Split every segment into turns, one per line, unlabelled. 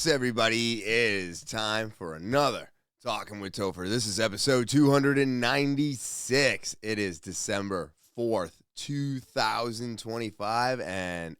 Yes, everybody, it is time for another Talking with Topher. This is episode 296. It is December 4th, 2025, and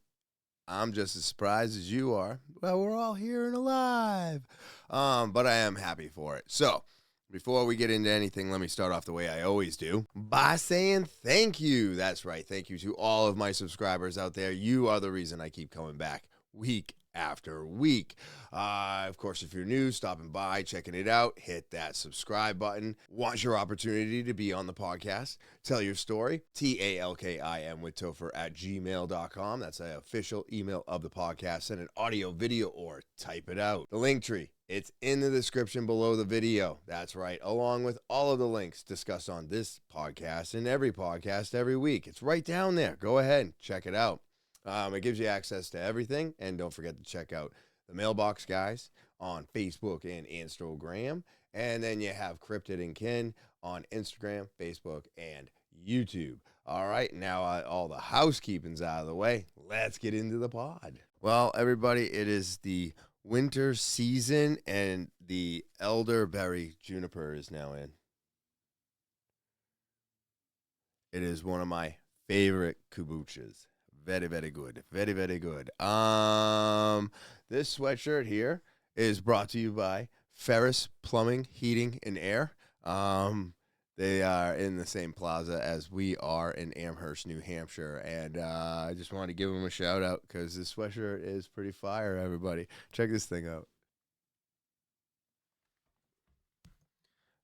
I'm just as surprised as you are. Well, we're all here and alive, but I am happy for it. So, before we get into anything, let me start off the way I always do by saying thank you. That's right. Thank you to all of my subscribers out there. You are the reason I keep coming back week after week. Of course, if you're new, stopping by, checking it out, hit that subscribe button. Want your opportunity to be on the podcast? Tell your story. talkinwithtopher@gmail.com. That's the official email of the podcast. Send an audio, video, or type it out. The link tree, it's in the description below the video. That's right, along with all of the links discussed on this podcast and every podcast every week. It's right down there. Go ahead and check it out. It gives you access to everything, and don't forget to check out the Mailbox Guys on Facebook and Instagram, and then you have Cryptid and Kin on Instagram, Facebook, and YouTube. All right, now all the housekeeping's out of the way. Let's get into the pod. Well, everybody, it is the winter season, and the elderberry juniper is now in. It is one of my favorite kombuchas. Very, very good. Very, very good. This sweatshirt here is brought to you by Ferris Plumbing, Heating, and Air. They are in the same plaza as we are in Amherst, New Hampshire. And I just wanted to give them a shout out because this sweatshirt is pretty fire, everybody. Check this thing out.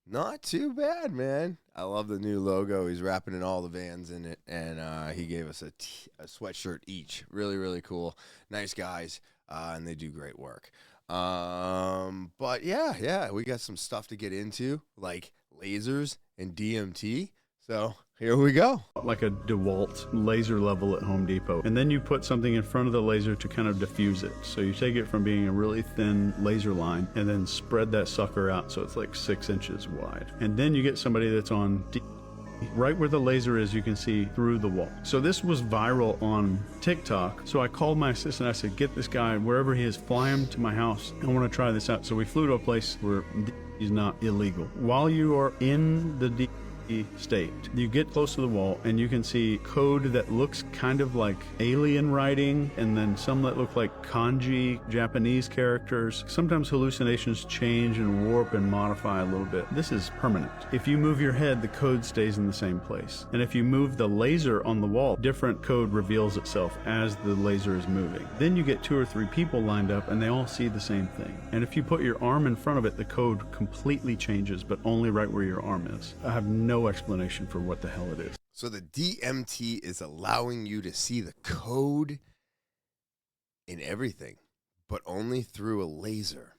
Not too bad, man. I love the new logo. He's wrapping in all the Vans in it, and he gave us a sweatshirt each. Really, really cool. Nice guys, and they do great work. But yeah, we got some stuff to get into, like lasers and DMT. So here we go.
Like a DeWalt laser level at Home Depot. And then you put something in front of the laser to kind of diffuse it. So you take it from being a really thin laser line and then spread that sucker out so it's like 6 inches wide. And then you get somebody that's on right where the laser is, you can see through the wall. So this was viral on TikTok. So I called my assistant. I said, get this guy wherever he is, fly him to my house. I want to try this out. So we flew to a place where he's not illegal. While you are in the state, you get close to the wall and you can see code that looks kind of like alien writing, and then some that look like kanji Japanese characters. Sometimes hallucinations change and warp and modify a little bit. This is permanent. If you move your head, the code stays in the same place, and if you move the laser on the wall, different code reveals itself as the laser is moving. Then you get 2 or 3 people lined up and they all see the same thing, and if you put your arm in front of it, the code completely changes, but only right where your arm is. I have no explanation for what the hell it is.
So the DMT is allowing you to see the code in everything, but only through a laser.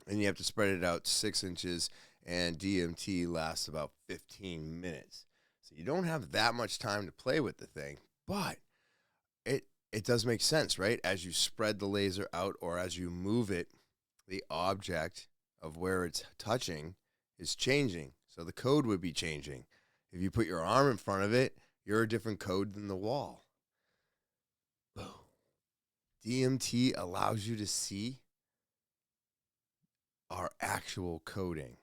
And you have to spread it out 6 inches, and DMT lasts about 15 minutes. So you don't have that much time to play with the thing, but it does make sense, right? As you spread the laser out or as you move it, the object of where it's touching is changing. So the code would be changing. If you put your arm in front of it, you're a different code than the wall. DMT allows you to see our actual coding.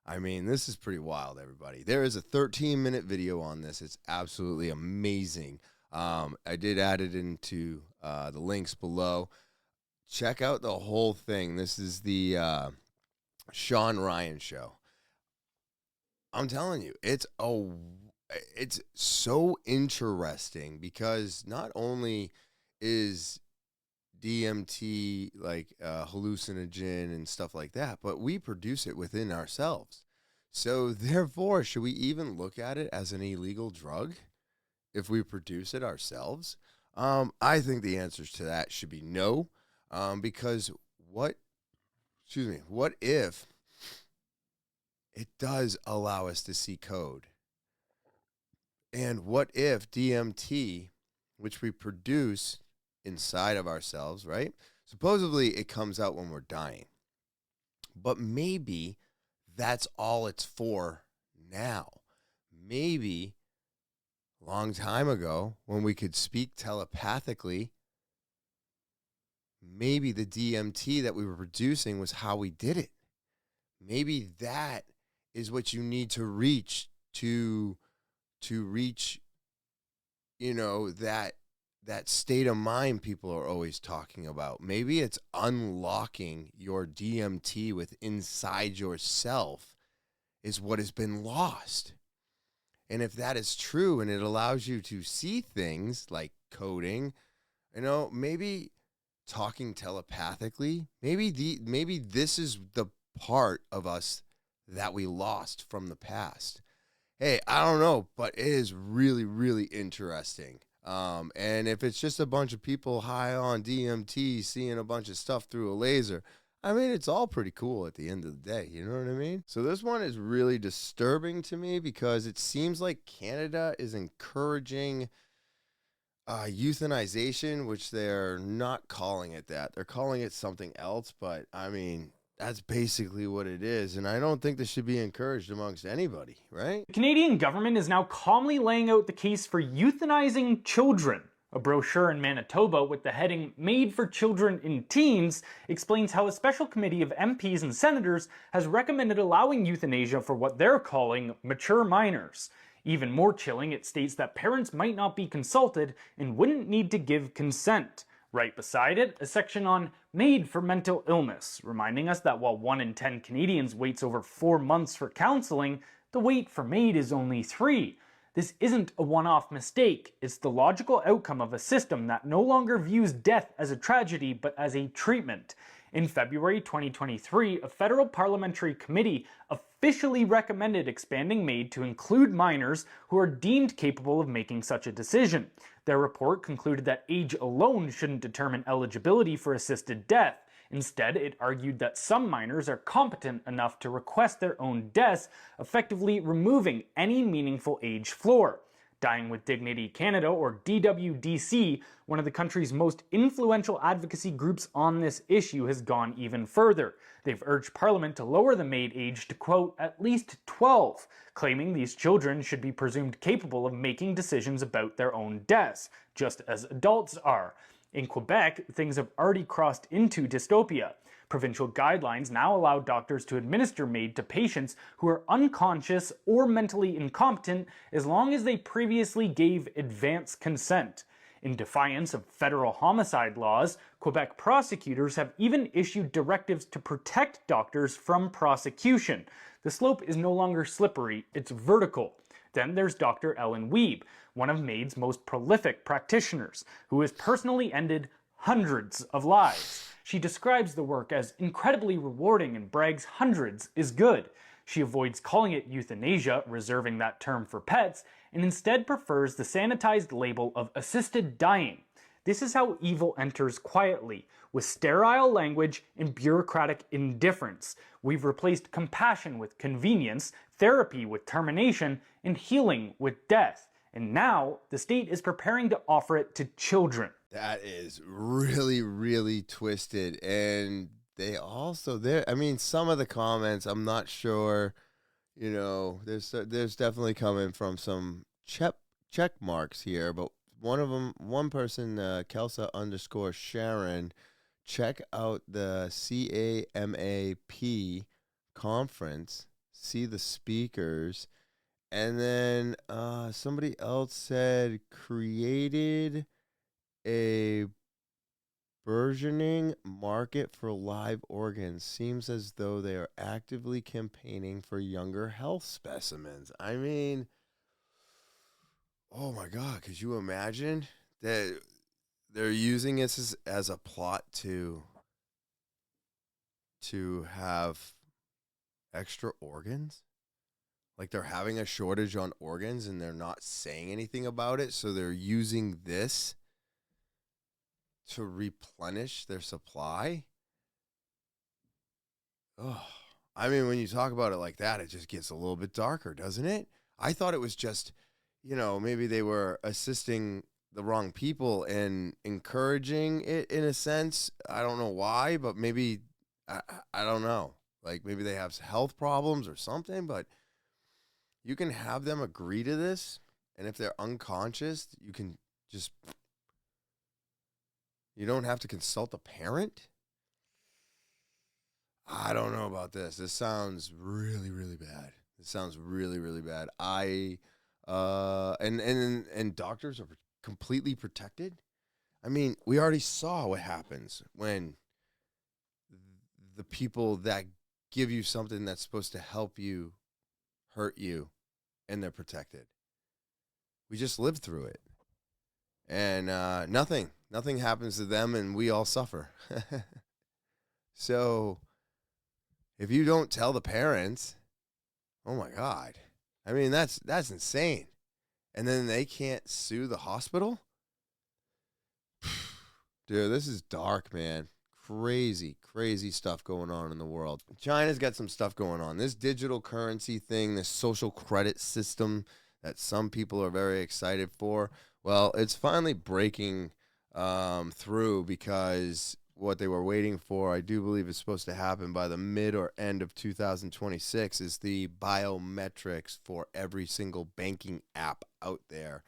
I mean, this is pretty wild, everybody. There is a 13-minute video on this. It's absolutely amazing. I did add it into the links below. Check out the whole thing. This is the Sean Ryan show. I'm telling you, it's so interesting because not only is DMT like hallucinogen and stuff like that, but we produce it within ourselves. So therefore, should we even look at it as an illegal drug if we produce it ourselves? I think the answers to that should be no, because what if it does allow us to see code? And what if DMT, which we produce inside of ourselves, right? Supposedly it comes out when we're dying. But maybe that's all it's for now. Maybe a long time ago when we could speak telepathically, maybe the DMT that we were producing was how we did it. Maybe that is what you need to reach to reach, that state of mind people are always talking about. Maybe it's unlocking your DMT with inside yourself is what has been lost. And if that is true and it allows you to see things like coding, maybe talking telepathically, maybe this is the part of us that we lost from the past. Hey, I don't know, but it is really, really interesting. And if it's just a bunch of people high on DMT seeing a bunch of stuff through a laser, I mean, it's all pretty cool at the end of the day. You know what I mean? So this one is really disturbing to me because it seems like Canada is encouraging euthanization, which they're not calling it that. They're calling it something else, but I mean, that's basically what it is, and I don't think this should be encouraged amongst anybody, right?
The Canadian government is now calmly laying out the case for euthanizing children. A brochure in Manitoba with the heading Made for Children in Teens explains how a special committee of MPs and senators has recommended allowing euthanasia for what they're calling mature minors. Even more chilling, it states that parents might not be consulted and wouldn't need to give consent. Right beside it, a section on Made for Mental Illness, reminding us that while 1 in 10 Canadians waits over 4 months for counseling, the wait for Made is only 3. This isn't a one-off mistake, it's the logical outcome of a system that no longer views death as a tragedy but as a treatment. In February 2023, a federal parliamentary committee officially recommended expanding MAID to include minors who are deemed capable of making such a decision. Their report concluded that age alone shouldn't determine eligibility for assisted death. Instead, it argued that some minors are competent enough to request their own deaths, effectively removing any meaningful age floor. Dying with Dignity Canada, or DWDC, one of the country's most influential advocacy groups on this issue, has gone even further. They've urged Parliament to lower the MAID age to, quote, at least 12, claiming these children should be presumed capable of making decisions about their own deaths, just as adults are. In Quebec, things have already crossed into dystopia. Provincial guidelines now allow doctors to administer MAID to patients who are unconscious or mentally incompetent as long as they previously gave advance consent. In defiance of federal homicide laws, Quebec prosecutors have even issued directives to protect doctors from prosecution. The slope is no longer slippery, it's vertical. Then there's Dr. Ellen Wiebe, one of MAID's most prolific practitioners, who has personally ended hundreds of lives. She describes the work as incredibly rewarding and brags hundreds is good. She avoids calling it euthanasia, reserving that term for pets, and instead prefers the sanitized label of assisted dying. This is how evil enters quietly, with sterile language and bureaucratic indifference. We've replaced compassion with convenience, therapy with termination, and healing with death. And now, the state is preparing to offer it to children.
That is really, really twisted. And they also, some of the comments, I'm not sure, there's definitely coming from some check marks here, but one person, Kelsa_Sharon, check out the CAMAP conference, see the speakers, and then somebody else said created a burgeoning market for live organs. Seems as though they are actively campaigning for younger health specimens. I mean, oh my God, could you imagine that they're using this as a plot to have extra organs? Like they're having a shortage on organs and they're not saying anything about it, so they're using this to replenish their supply? Oh, I mean, when you talk about it like that, it just gets a little bit darker, doesn't it? I thought it was just, maybe they were assisting the wrong people and encouraging it in a sense. I don't know why, but maybe, I don't know. Like maybe they have health problems or something, but you can have them agree to this. And if they're unconscious, you can just You don't have to consult a parent? I don't know about this. This sounds really, really bad. This sounds really, really bad. And doctors are completely protected. I mean, we already saw what happens when the people that give you something that's supposed to help you hurt you, and they're protected. We just lived through it. And nothing happens to them, and we all suffer. So if you don't tell the parents, oh my God. I mean, that's insane. And then they can't sue the hospital? Dude, this is dark, man. Crazy, crazy stuff going on in the world. China's got some stuff going on. This digital currency thing, this social credit system that some people are very excited for, well, it's finally breaking through, because what they were waiting for, I do believe is supposed to happen by the mid or end of 2026, is the biometrics for every single banking app out there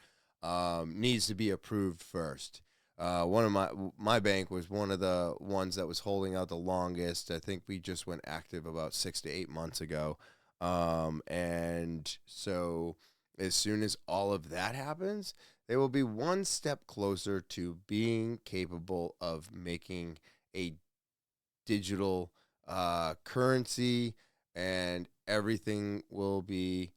needs to be approved first. One of my bank was one of the ones that was holding out the longest. I think we just went active about 6 to 8 months ago. And so as soon as all of that happens, they will be one step closer to being capable of making a digital currency, and everything will be,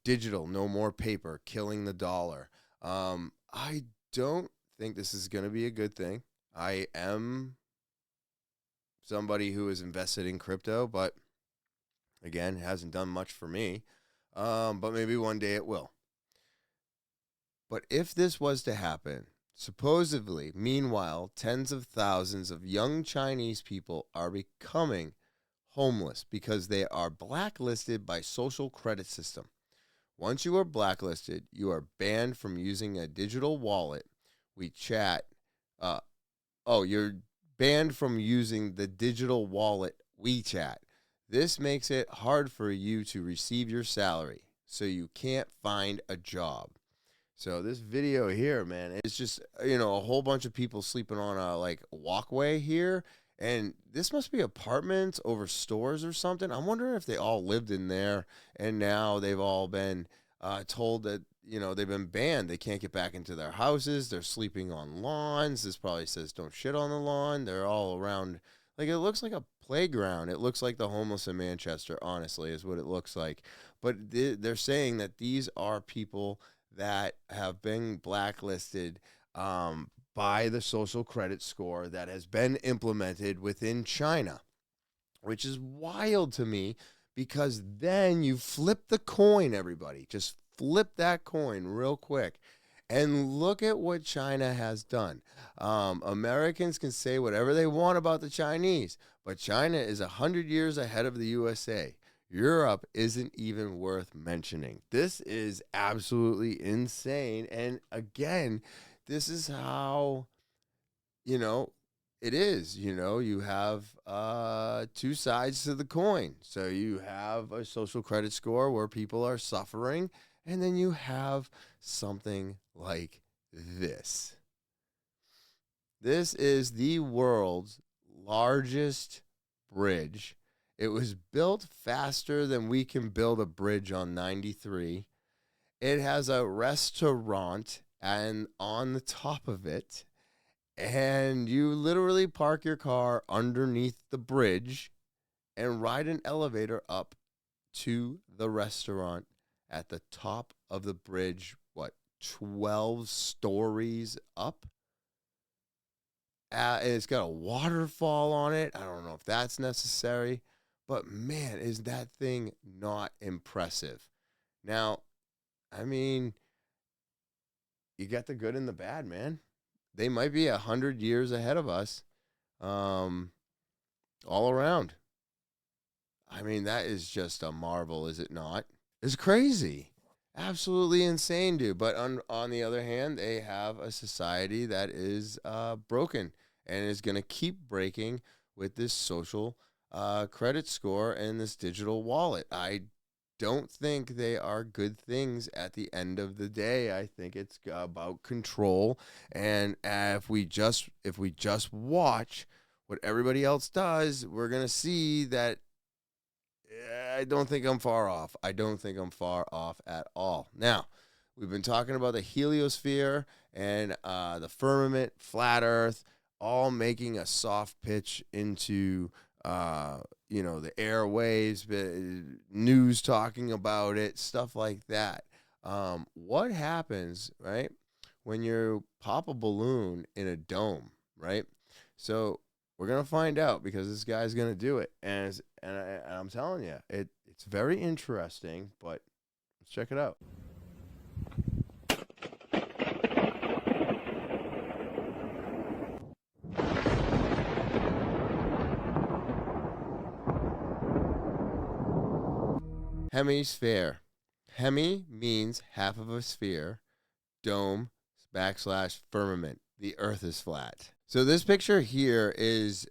digital, no more paper, killing the dollar. I don't think this is going to be a good thing. I am somebody who is invested in crypto, but again, it hasn't done much for me. But maybe one day it will. But if this was to happen, supposedly, meanwhile, tens of thousands of young Chinese people are becoming homeless because they are blacklisted by social credit system. Once you are blacklisted, you are banned from using a digital wallet. You're banned from using the digital wallet WeChat. This makes it hard for you to receive your salary, so you can't find a job. So this video here, man, it's just, a whole bunch of people sleeping on a walkway here. And this must be apartments over stores or something. I'm wondering if they all lived in there, and now they've all been told that, they've been banned. They can't get back into their houses. They're sleeping on lawns. This probably says don't shit on the lawn. They're all around. It looks like a playground. It looks like the homeless in Manchester, honestly, is what it looks like. But they're saying that these are people that have been blacklisted by the social credit score that has been implemented within China, which is wild to me, because then you flip the coin, everybody. Just flip that coin real quick and look at what China has done. Americans can say whatever they want about the Chinese, but China is 100 years ahead of the USA. Europe isn't even worth mentioning. This is absolutely insane. And again, this is how, it is. You have two sides to the coin. So you have a social credit score where people are suffering, and then you have something like this. This is the world's largest bridge. It was built faster than we can build a bridge on 93. It has a restaurant and on the top of it, and you literally park your car underneath the bridge and ride an elevator up to the restaurant at the top of the bridge, 12 stories up? And it's got a waterfall on it. I don't know if that's necessary. But man, is that thing not impressive? Now, I mean, you got the good and the bad, man. They might be 100 years ahead of us, all around. I mean, that is just a marvel, is it not? It's crazy. Absolutely insane, dude. But on the other hand, they have a society that is broken and is going to keep breaking with this social credit score and this digital wallet. I don't think they are good things at the end of the day. I think it's about control. And if we just watch what everybody else does, we're going to see that I don't think I'm far off. I don't think I'm far off at all. Now, we've been talking about the heliosphere and the firmament, flat Earth, all making a soft pitch into the airwaves, news talking about it, stuff like that. What happens, right, when you pop a balloon in a dome, right? So we're going to find out because this guy's going to do it. And I'm telling you, it's very interesting, but let's check it out. Hemisphere. Hemi means half of a sphere. Dome / firmament. The earth is flat. So this picture here is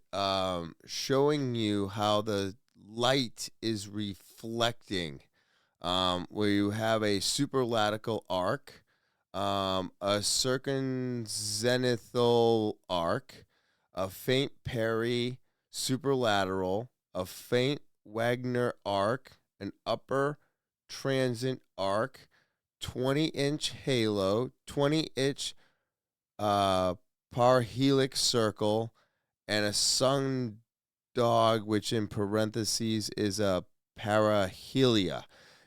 showing you how the light is reflecting. Where you have a superlatical arc, a circumzenithal arc, a faint peri superlateral, a faint Wagner arc, an upper transient arc, 20-inch halo, 20-inch parhelix circle, and a sun dog, which in parentheses is a parahelia.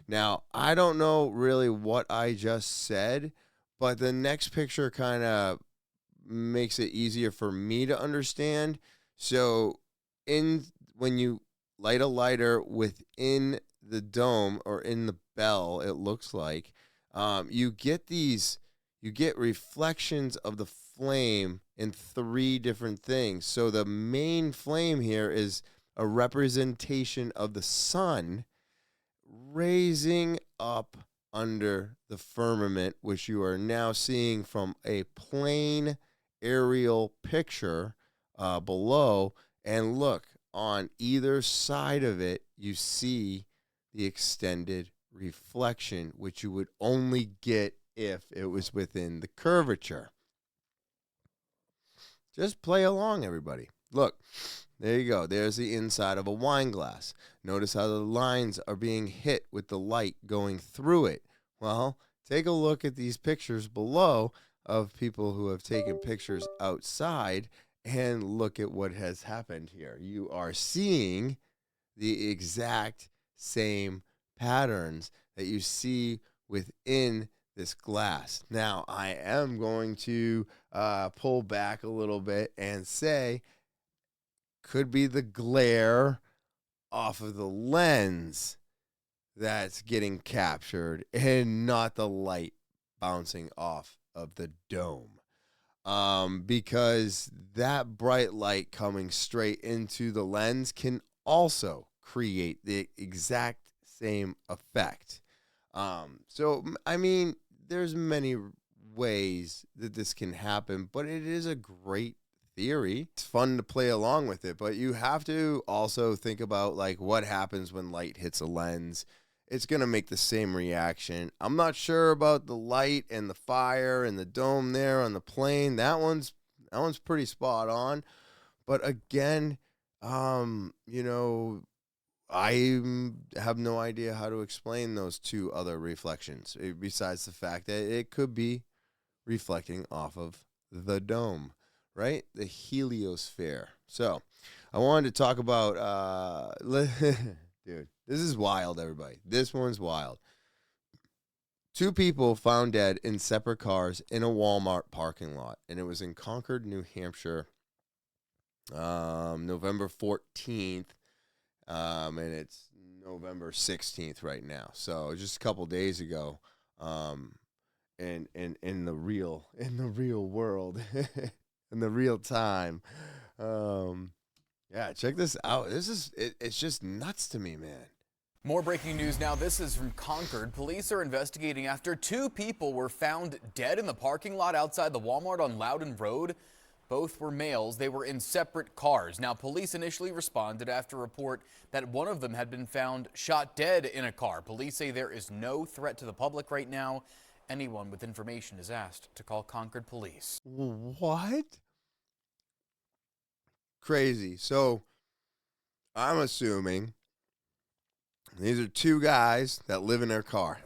Now, I don't know really what I just said, but the next picture kind of makes it easier for me to understand. So when you light a lighter within the dome or in the bell, it looks like you get reflections of the flame in 3 different things. So the main flame here is a representation of the sun raising up under the firmament, which you are now seeing from a plain aerial picture below. And look, on either side of it, you see the extended reflection, which you would only get if it was within the curvature. Just play along, everybody. Look, there you go. There's the inside of a wine glass. Notice how the lines are being hit with the light going through it. Well, take a look at these pictures below of people who have taken pictures outside and look at what has happened here. You are seeing the exact same patterns that you see within this glass. Now, I am going to pull back a little bit and say, could be the glare off of the lens that's getting captured and not the light bouncing off of the dome. Because that bright light coming straight into the lens can also create the exact same effect. So, I mean, there's many ways that this can happen, but it is a great theory. It's fun to play along with it, but you have to also think about like what happens when light hits a lens. It's going to make the same reaction. I'm not sure about the light and the fire and the dome there on the plane. That one's pretty spot on. But again, I have no idea how to explain those 2 other reflections, besides the fact that it could be reflecting off of the dome, right? The heliosphere. So I wanted to talk about, dude, this is wild, everybody. This one's wild. 2 people found dead in separate cars in a Walmart parking lot, and it was in Concord, New Hampshire, November 14th. And it's November 16th right now. So just a couple days ago, in the real world, in the real time. Yeah, check this out. It's just nuts to me, man.
More breaking news now. This is from Concord. Police are investigating after 2 people were found dead in the parking lot outside the Walmart on Loudon Road. Both were males. They were in separate cars. Now, police initially responded after a report that one of them had been found shot dead in a car. Police say there is no threat to the public right now. Anyone with information is asked to call Concord Police.
What? Crazy. So I'm assuming these are two guys that live in their car,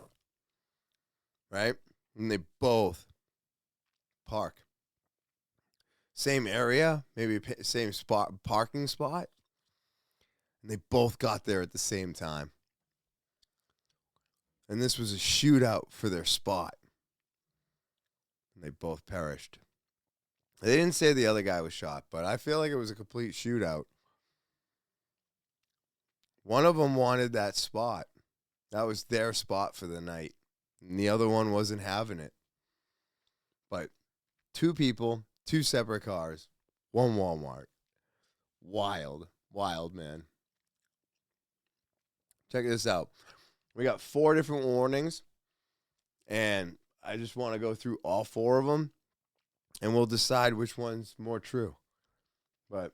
right? And they both park. Same area, maybe same spot, parking spot. And they both got there at the same time. And this was a shootout for their spot. And they both perished. They didn't say the other guy was shot, but I feel like it was a complete shootout. One of them wanted that spot. That was their spot for the night. And the other one wasn't having it. But two people, two separate cars, one Walmart. Wild, man. Check this out. We got 4 different warnings, and I just want to go through all 4 of them, and we'll decide which one's more true. But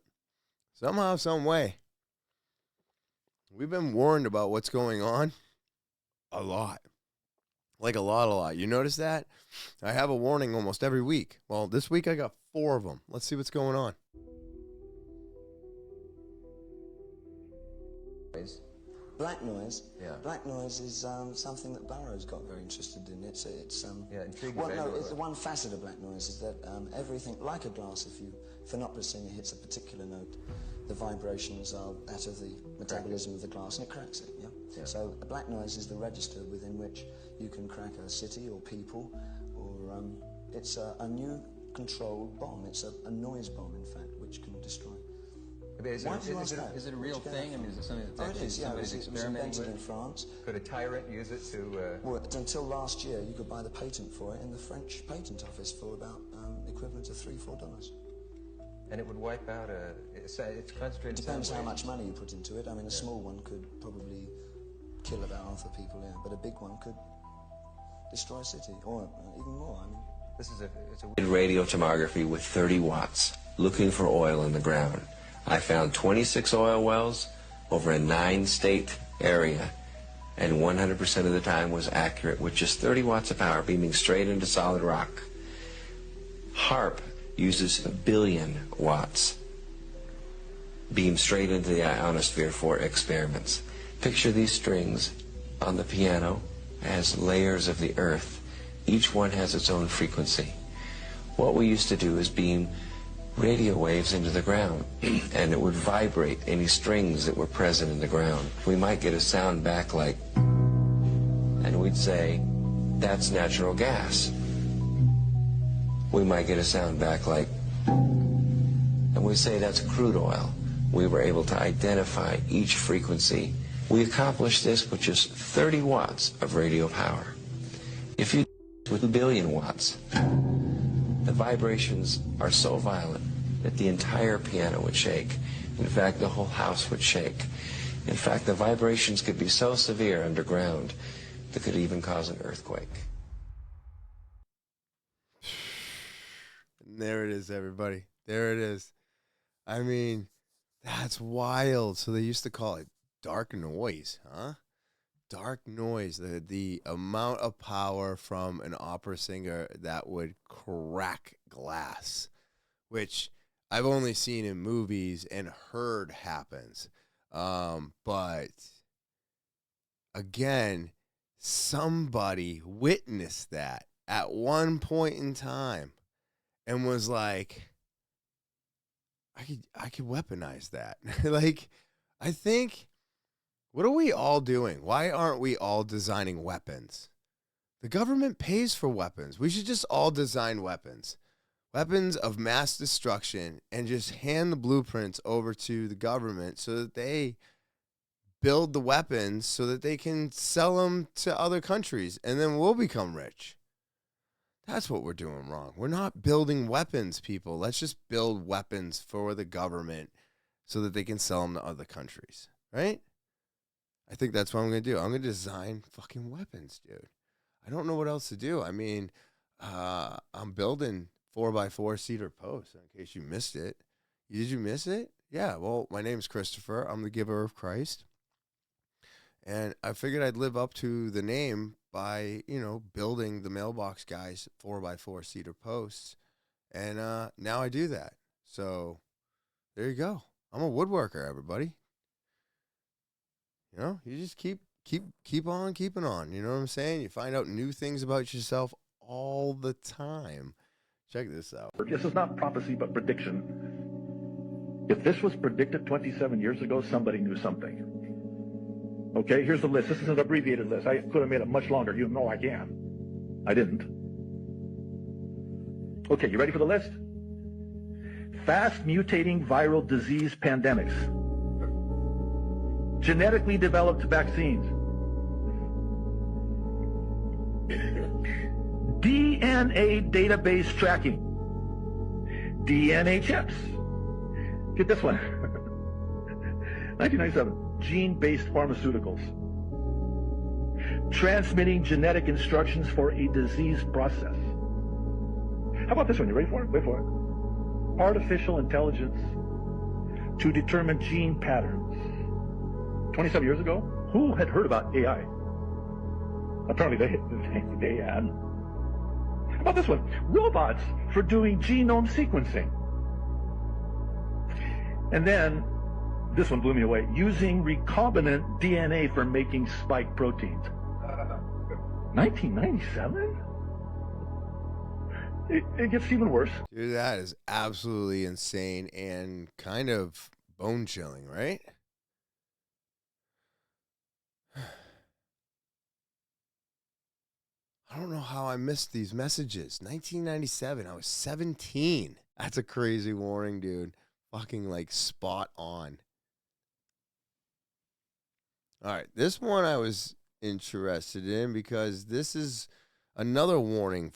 somehow, some way, we've been warned about what's going on a lot. Like a lot. You notice that? I have a warning almost every week. Well, this week I got 4 of them. Let's see what's going on.
Black noise.
Yeah.
Black noise is something that Burroughs got very interested in. It's
intriguing.
well, no, it's the one facet of black noise is that everything, like a glass, if an opera singer hits a particular note, the vibrations are that of the metabolism of the glass, and it cracks it. Yeah. So a black noise is the register within which you can crack a city or people, or it's a new controlled bomb. It's a noise bomb, in fact, which can destroy.
Is it a real thing? I mean, is it something that's actually somebody's experimenting with?
In France.
Could a tyrant use it to...
Well, until last year, you could buy the patent for it in the French patent office for about equivalent to $3-4.
And it would wipe out it's concentrated...
It depends how much money you put into it. I mean, a small one could probably kill about half the people here, but a big one could destroy a city, or even more. I mean,
it's a
radio tomography with 30 watts, looking for oil in the ground. I found 26 oil wells over a 9-state area, and 100% of the time was accurate with just 30 watts of power beaming straight into solid rock. HARP uses 1 billion watts beamed straight into the ionosphere for experiments. Picture these strings on the piano as layers of the earth. Each one has its own frequency. What we used to do is beam radio waves into the ground, and it would vibrate any strings that were present in the ground. We might get a sound back like, and we'd say, that's natural gas. We might get a sound back like, and we'd say, that's crude oil. We were able to identify each frequency. We accomplished this with just 30 watts of radio power. If you with 1 billion watts, the vibrations are so violent that the entire piano would shake. In fact, the whole house would shake. In fact, the vibrations could be so severe underground that could even cause an earthquake.
And there it is, everybody. There it is. I mean, that's wild. So they used to call it dark noise, huh? Dark noise, the amount of power from an opera singer that would crack glass, which I've only seen in movies and heard happens. But again, somebody witnessed that at one point in time and was like, I could weaponize that. Like, I think, what are we all doing? Why aren't we all designing weapons? The government pays for weapons. We should just all design weapons. Weapons of mass destruction, and just hand the blueprints over to the government so that they build the weapons so that they can sell them to other countries, and then we'll become rich. That's what we're doing wrong. We're not building weapons, people. Let's just build weapons for the government so that they can sell them to other countries, right? I think that's what I'm going to do. I'm going to design fucking weapons, dude. I don't know what else to do. I mean, I'm building 4x4 cedar post, in case you missed it. Did you miss it? Yeah, well, my name's Christopher. I'm the giver of Christ. And I figured I'd live up to the name by, building the mailbox guys 4x4 cedar posts. And now I do that. So there you go. I'm a woodworker, everybody. You just keep on keeping on. You know what I'm saying? You find out new things about yourself all the time. Check this out.
This is not prophecy, but prediction. If this was predicted 27 years ago, somebody knew something. Okay, here's the list. This is an abbreviated list. I could have made it much longer. You know I can. I didn't. Okay, you ready for the list? Fast mutating viral disease pandemics. Genetically developed vaccines. DNA database tracking. DNA chips. Get this one. 1997. Gene-based pharmaceuticals. Transmitting genetic instructions for a disease process. How about this one? You ready for it? Wait for it. Artificial intelligence to determine gene patterns. 27 years ago, who had heard about AI? Apparently they had. How about this one? Robots for doing genome sequencing. And then, this one blew me away. Using recombinant DNA for making spike proteins. 1997? It gets even worse.
Dude, that is absolutely insane and kind of bone-chilling, right? I don't know how I missed these messages. 1997, I was 17. That's a crazy warning, dude. Fucking, spot on. All right, this one I was interested in because this is another warning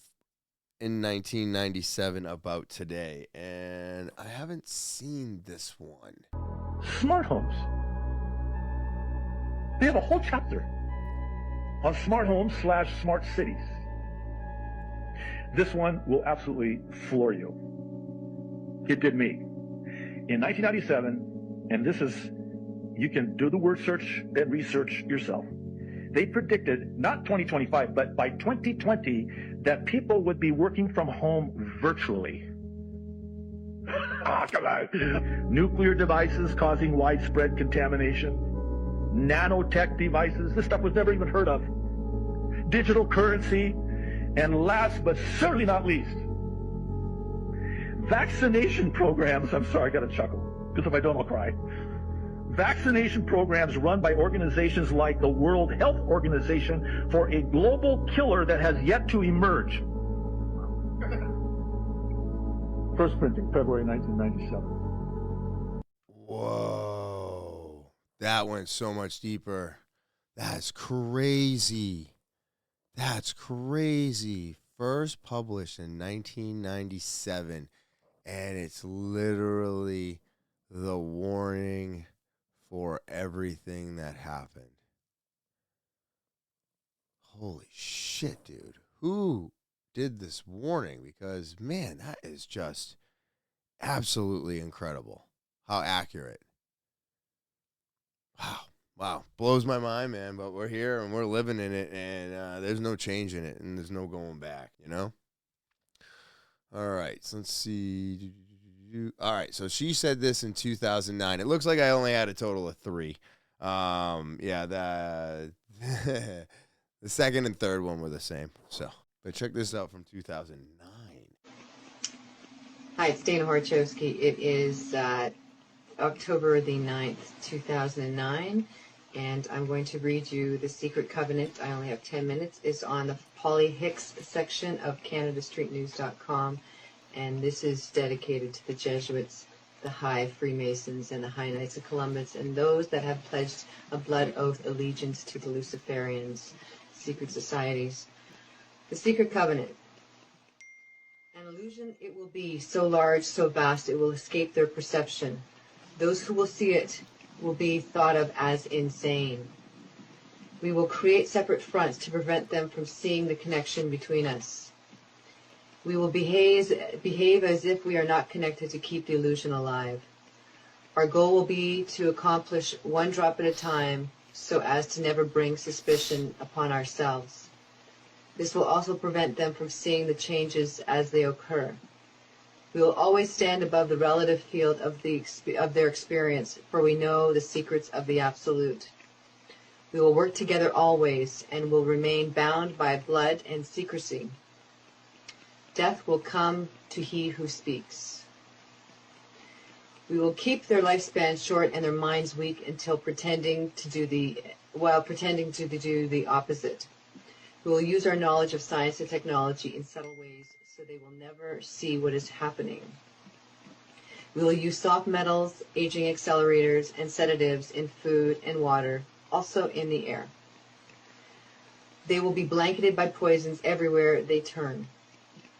in 1997 about today, and I haven't seen this one.
Smart homes. They have a whole chapter on smart homes / smart cities. This one will absolutely floor you. It did me. In 1997, and this is, you can do the word search and research yourself. They predicted, not 2025, but by 2020, that people would be working from home virtually. Come on. Nuclear devices causing widespread contamination. Nanotech devices, this stuff was never even heard of. Digital currency, and last but certainly not least, vaccination programs. I'm sorry, I got to chuckle, because if I don't, I'll cry. Vaccination programs run by organizations like the World Health Organization for a global killer that has yet to emerge. First printing, February 1997.
Whoa. That went so much deeper. That's crazy. That's crazy. First published in 1997. And it's literally the warning for everything that happened. Holy shit, dude. Who did this warning? Because, man, that is just absolutely incredible. How accurate. Wow. Blows my mind, man. But we're here and we're living in it, and there's no change in it, and there's no going back, you know? All right, so let's see. All right, so she said this in 2009. It looks like I only had a total of 3. Yeah, the second and third one were the same. So, but check this out from 2009.
Hi, it's Dana Horchowski. It is October the 9th, 2009, and I'm going to read you The Secret Covenant. I only have 10 minutes. It's on the Polly Hicks section of CanadaStreetNews.com. And this is dedicated to the Jesuits, the High Freemasons, and the High Knights of Columbus, and those that have pledged a blood oath allegiance to the Luciferians, secret societies. The Secret Covenant. An illusion it will be, so large, so vast, it will escape their perception. Those who will see it will be thought of as insane. We will create separate fronts to prevent them from seeing the connection between us. We will behave as if we are not connected to keep the illusion alive. Our goal will be to accomplish one drop at a time so as to never bring suspicion upon ourselves. This will also prevent them from seeing the changes as they occur. We will always stand above the relative field of their experience, for we know the secrets of the Absolute. We will work together always and will remain bound by blood and secrecy. Death will come to he who speaks. We will keep their lifespan short and their minds weak until pretending to do the opposite. We will use our knowledge of science and technology in subtle ways so they will never see what is happening. We will use soft metals, aging accelerators, and sedatives in food and water, also in the air. They will be blanketed by poisons everywhere they turn.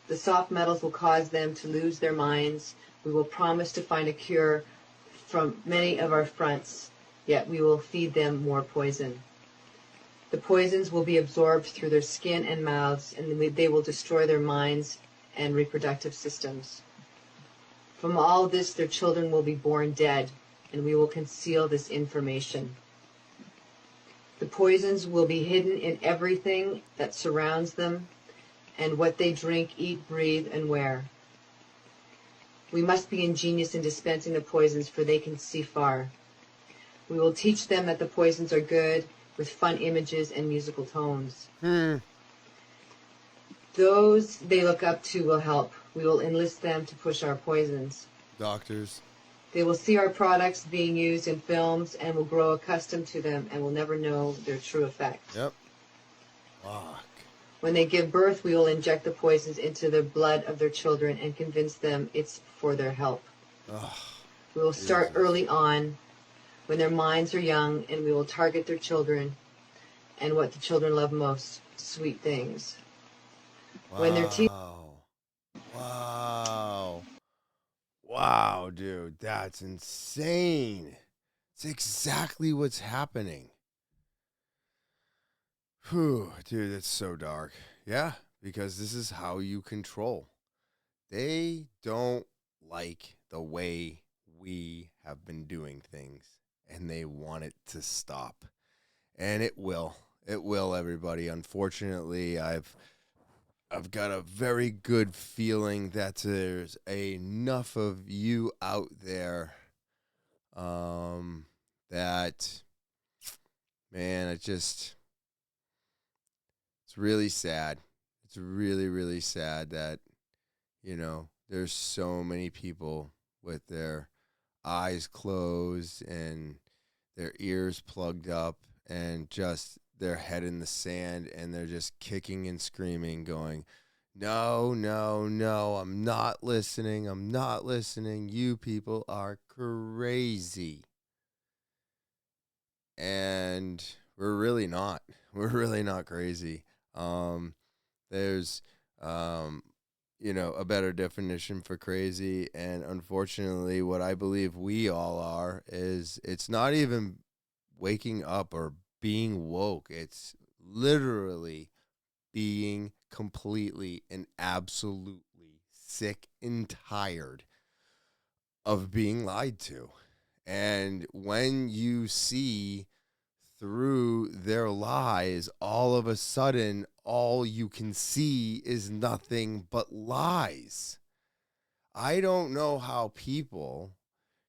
The soft metals will cause them to lose their minds. We will promise to find a cure from many of our fronts, yet we will feed them more poison. The poisons will be absorbed through their skin and mouths, and they will destroy their minds and reproductive systems. From all this, their children will be born dead, and we will conceal this information. The poisons will be hidden in everything that surrounds them, and what they drink, eat, breathe, and wear. We must be ingenious in dispensing the poisons, for they can see far. We will teach them that the poisons are good, with fun images and musical tones. Those they look up to will help. We will enlist them to push our poisons.
Doctors.
They will see our products being used in films and will grow accustomed to them and will never know their true effect.
Yep. Fuck.
When they give birth, we will inject the poisons into the blood of their children and convince them it's for their help.
Ugh.
We will start early on, when their minds are young, and we will target their children and what the children love most, sweet things.
Wow.
When they're
Wow, dude, that's insane. It's exactly what's happening. Whew, dude, it's so dark. Yeah, because this is how you control. They don't like the way we have been doing things, and they want it to stop. And it will. It will, everybody. Unfortunately, I've got a very good feeling that there's enough of you out there that, man, it's really sad. It's really, really sad that, there's so many people with their eyes closed and their ears plugged up and just their head in the sand, and they're just kicking and screaming, going, no, no, no, I'm not listening. I'm not listening. You people are crazy. And we're really not. We're really not crazy. There's, a better definition for crazy. And unfortunately, what I believe we all are is it's not even waking up or being woke. It's literally being completely and absolutely sick and tired of being lied to. And when you see through their lies, all of a sudden, all you can see is nothing but lies. I don't know how people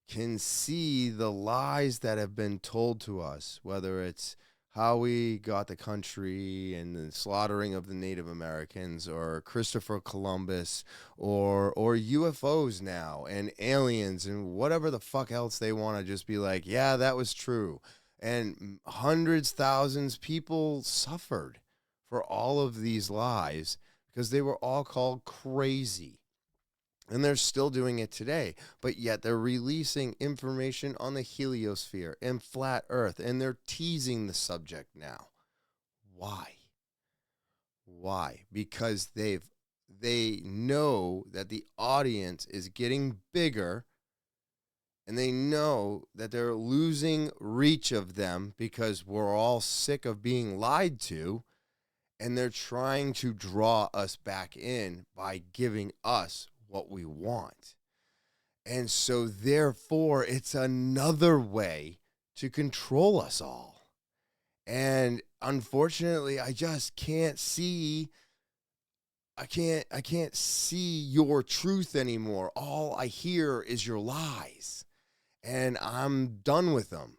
can see the lies that have been told to us, whether it's how we got the country and the slaughtering of the Native Americans, or Christopher Columbus, or UFOs now, and aliens, and whatever the fuck else they want to just be like, yeah, that was true. And hundreds, thousands, people suffered for all of these lies because they were all called crazy. And they're still doing it today, but yet they're releasing information on the heliosphere and flat earth, and they're teasing the subject now. Why? Why? Because they know that the audience is getting bigger, and they know that they're losing reach of them because we're all sick of being lied to, And they're trying to draw us back in by giving us what we want. And so therefore, it's another way to control us all. And unfortunately, I just can't see, I can't see your truth anymore. All I hear is your lies. And I'm done with them.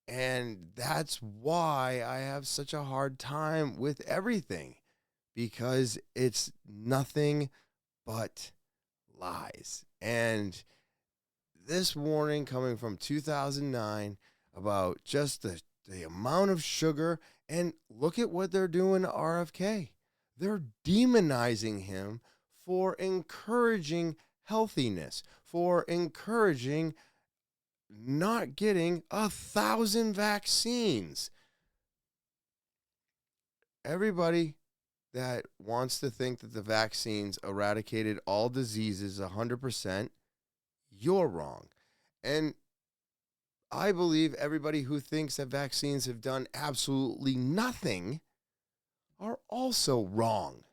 And that's why I have such a hard time with everything, because it's nothing but lies. And this warning coming from 2009 about just the amount of sugar, and look at what they're doing to RFK. They're demonizing him for encouraging healthiness, for encouraging not getting 1,000 vaccines. Everybody that wants to think that the vaccines eradicated all diseases 100%, you're wrong. And I believe everybody who thinks that vaccines have done absolutely nothing are also wrong.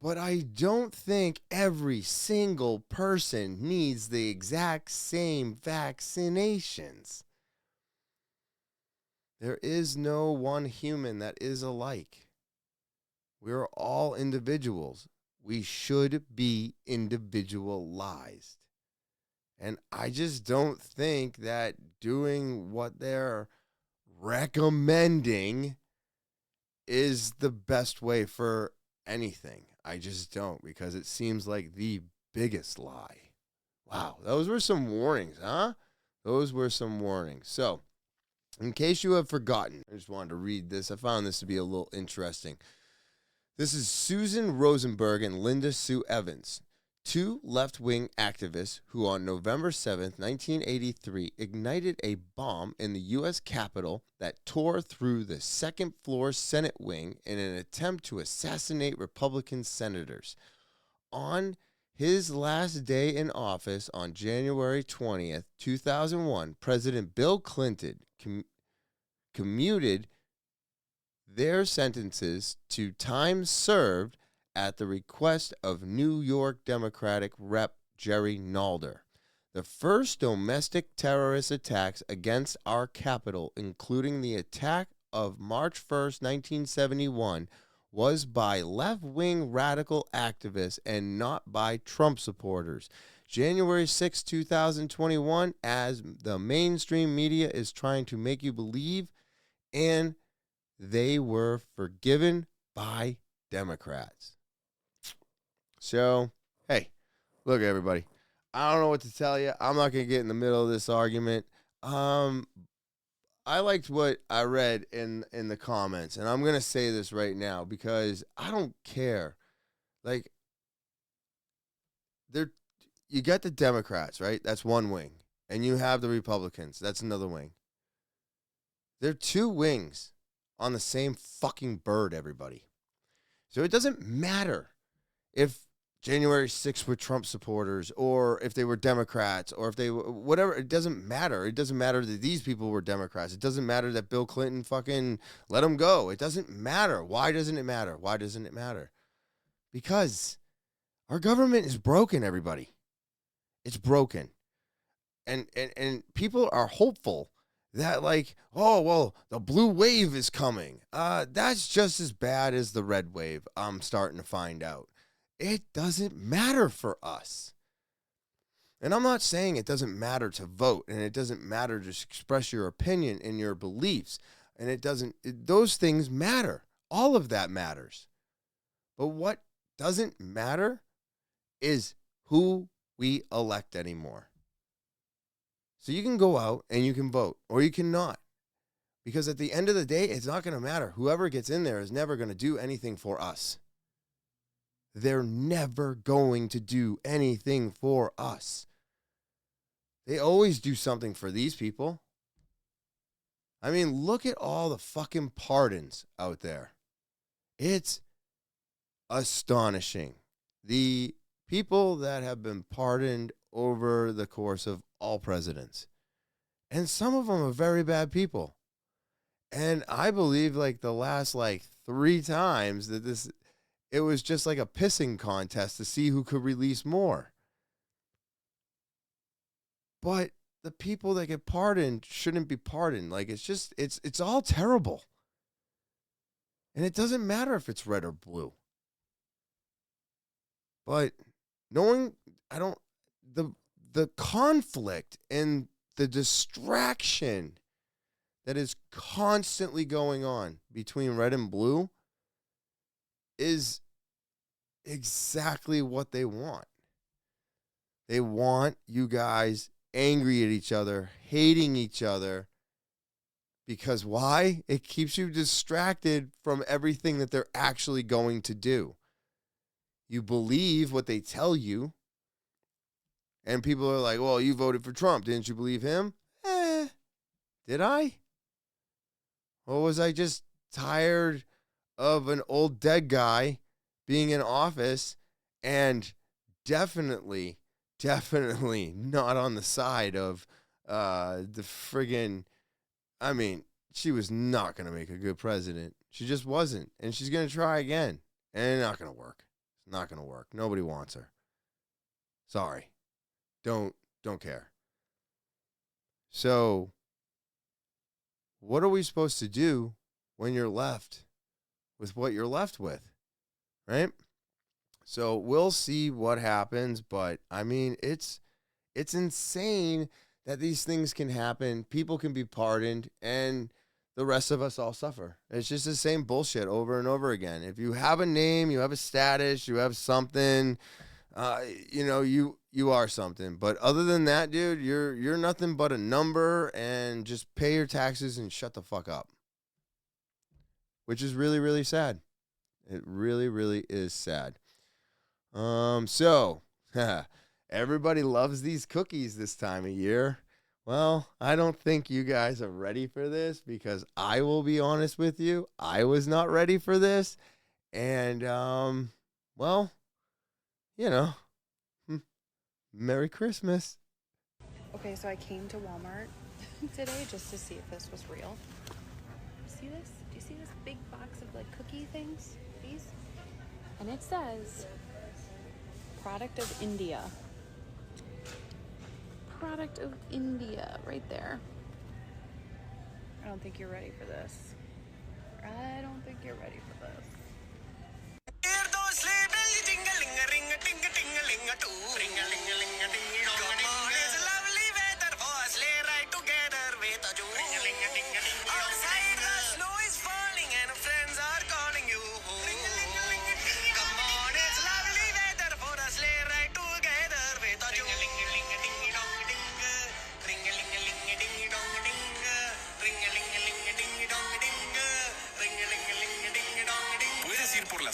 But I don't think every single person needs the exact same vaccinations. There is no one human that is alike. We're all individuals. We should be individualized. And I just don't think that doing what they're recommending is the best way for anything. I just don't, because it seems like the biggest lie. Wow, those were some warnings, huh? Those were some warnings. So, in case you have forgotten, I just wanted to read this. I found this to be a little interesting. This is Susan Rosenberg and Linda Sue Evans, two left-wing activists who on November 7th, 1983, ignited a bomb in the U.S. Capitol that tore through the second-floor Senate wing in an attempt to assassinate Republican senators. On his last day in office on January 20th, 2001, President Bill Clinton commuted their sentences to time served at the request of New York Democratic Rep. Jerry Nalder. The first domestic terrorist attacks against our capital, including the attack of March 1st, 1971, was by left-wing radical activists and not by Trump supporters. January 6, 2021, as the mainstream media is trying to make you believe, and they were forgiven by Democrats. So, hey, look, everybody, I don't know what to tell you. I'm not going to get in the middle of this argument. I liked what I read in the comments, and I'm going to say this right now because I don't care. Like, you got the Democrats, right? That's one wing. And you have the Republicans. That's another wing. They're two wings on the same fucking bird, everybody. So it doesn't matter if January 6th were Trump supporters or if they were Democrats or if they were whatever. It doesn't matter. It doesn't matter that these people were Democrats. It doesn't matter that Bill Clinton fucking let them go. It doesn't matter. Why doesn't it matter? Why doesn't it matter? Because our government is broken, everybody. It's broken. And people are hopeful that, like, oh, well, the blue wave is coming. That's just as bad as the red wave, I'm starting to find out. It doesn't matter for us. And I'm not saying it doesn't matter to vote, and it doesn't matter to express your opinion and your beliefs. And those things matter. All of that matters. But what doesn't matter is who we elect anymore. So you can go out and you can vote, or you cannot. Because at the end of the day, it's not going to matter. Whoever gets in there is never going to do anything for us. They're never going to do anything for us. They always do something for these people. I mean, look at all the fucking pardons out there. It's astonishing. The people that have been pardoned over the course of all presidents. And some of them are very bad people. And I believe like the last 3 times that it was just like a pissing contest to see who could release more. But the people that get pardoned shouldn't be pardoned. Like, it's all terrible. And it doesn't matter if it's red or blue. But the conflict and the distraction that is constantly going on between red and blue is exactly what they want. They want you guys angry at each other, hating each other. Because why? It keeps you distracted from everything that they're actually going to do. You believe what they tell you. And people are like, well, you voted for Trump. Didn't you believe him? Did I? Or was I just tired of an old dead guy being in office and definitely not on the side of the friggin', I mean, she was not going to make a good president. She just wasn't. And she's going to try again. And it's not going to work. It's not going to work. Nobody wants her. Sorry. Don't care. So, what are we supposed to do when you're left with what you're left with? Right? So, we'll see what happens. But, I mean, it's insane that these things can happen, people can be pardoned, and the rest of us all suffer. It's just the same bullshit over and over again. If you have a name, you have a status, you have something, you are something. But other than that, dude, you're nothing but a number, and just pay your taxes and shut the fuck up. Which is really, really sad. It really, really is sad. So, everybody loves these cookies this time of year. Well, I don't think you guys are ready for this, because I will be honest with you, I was not ready for this. And, well, Merry Christmas.
Okay, so I came to Walmart today just to see if this was real. See this? Do you see this big box of like cookie things? These? And it says product of India. Product of India right there. I don't think you're ready for this. I don't think you're ready for this.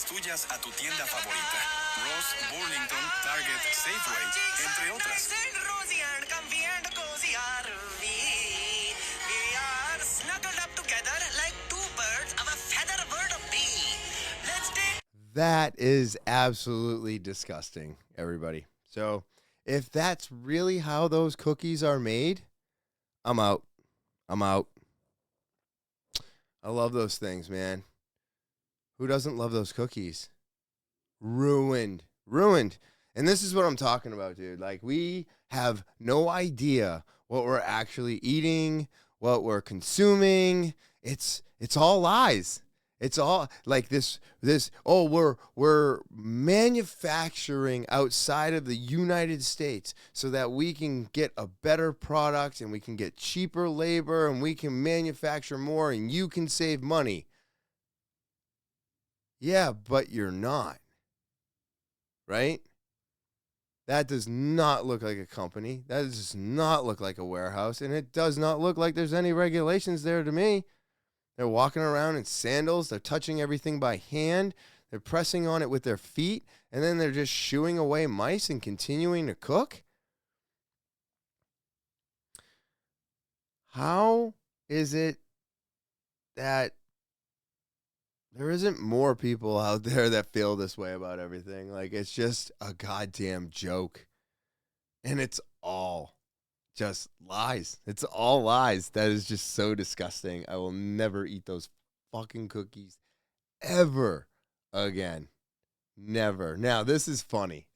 tuyas a tu tienda favorita. Ross, Burlington, Target, Safeway, entre otras.
That is absolutely disgusting, everybody. So if that's really how those cookies are made, I'm out. I love those things, man. Who doesn't love those cookies? Ruined. And this is what I'm talking about, dude. Like, we have no idea what we're actually eating, what we're consuming. It's all lies. It's all like this, we're manufacturing outside of the United States so that we can get a better product and we can get cheaper labor and we can manufacture more and you can save money. Yeah, but you're not. Right? That does not look like a company. That does not look like a warehouse. And it does not look like there's any regulations there to me. They're walking around in sandals. They're touching everything by hand. They're pressing on it with their feet. And then they're just shooing away mice and continuing to cook. How is it that there isn't more people out there that feel this way about everything? Like, it's just a goddamn joke. And it's all just lies. It's all lies. That is just so disgusting. I will never eat those fucking cookies ever again. Never. Now, this is funny.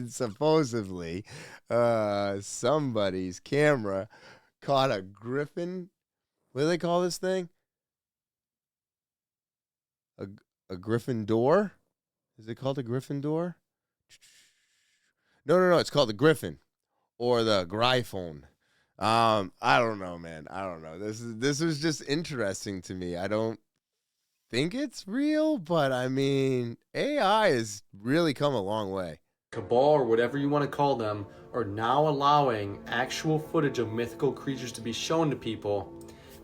Supposedly, somebody's camera caught a Griffon. What do they call this thing? A Griffon door? Is it called a Griffon door? No. It's called the Griffon or the Griffon. I don't know, man. I don't know. This was just interesting to me. I don't think it's real, but I mean, AI has really come a long way.
Cabal, or whatever you want to call them, are now allowing actual footage of mythical creatures to be shown to people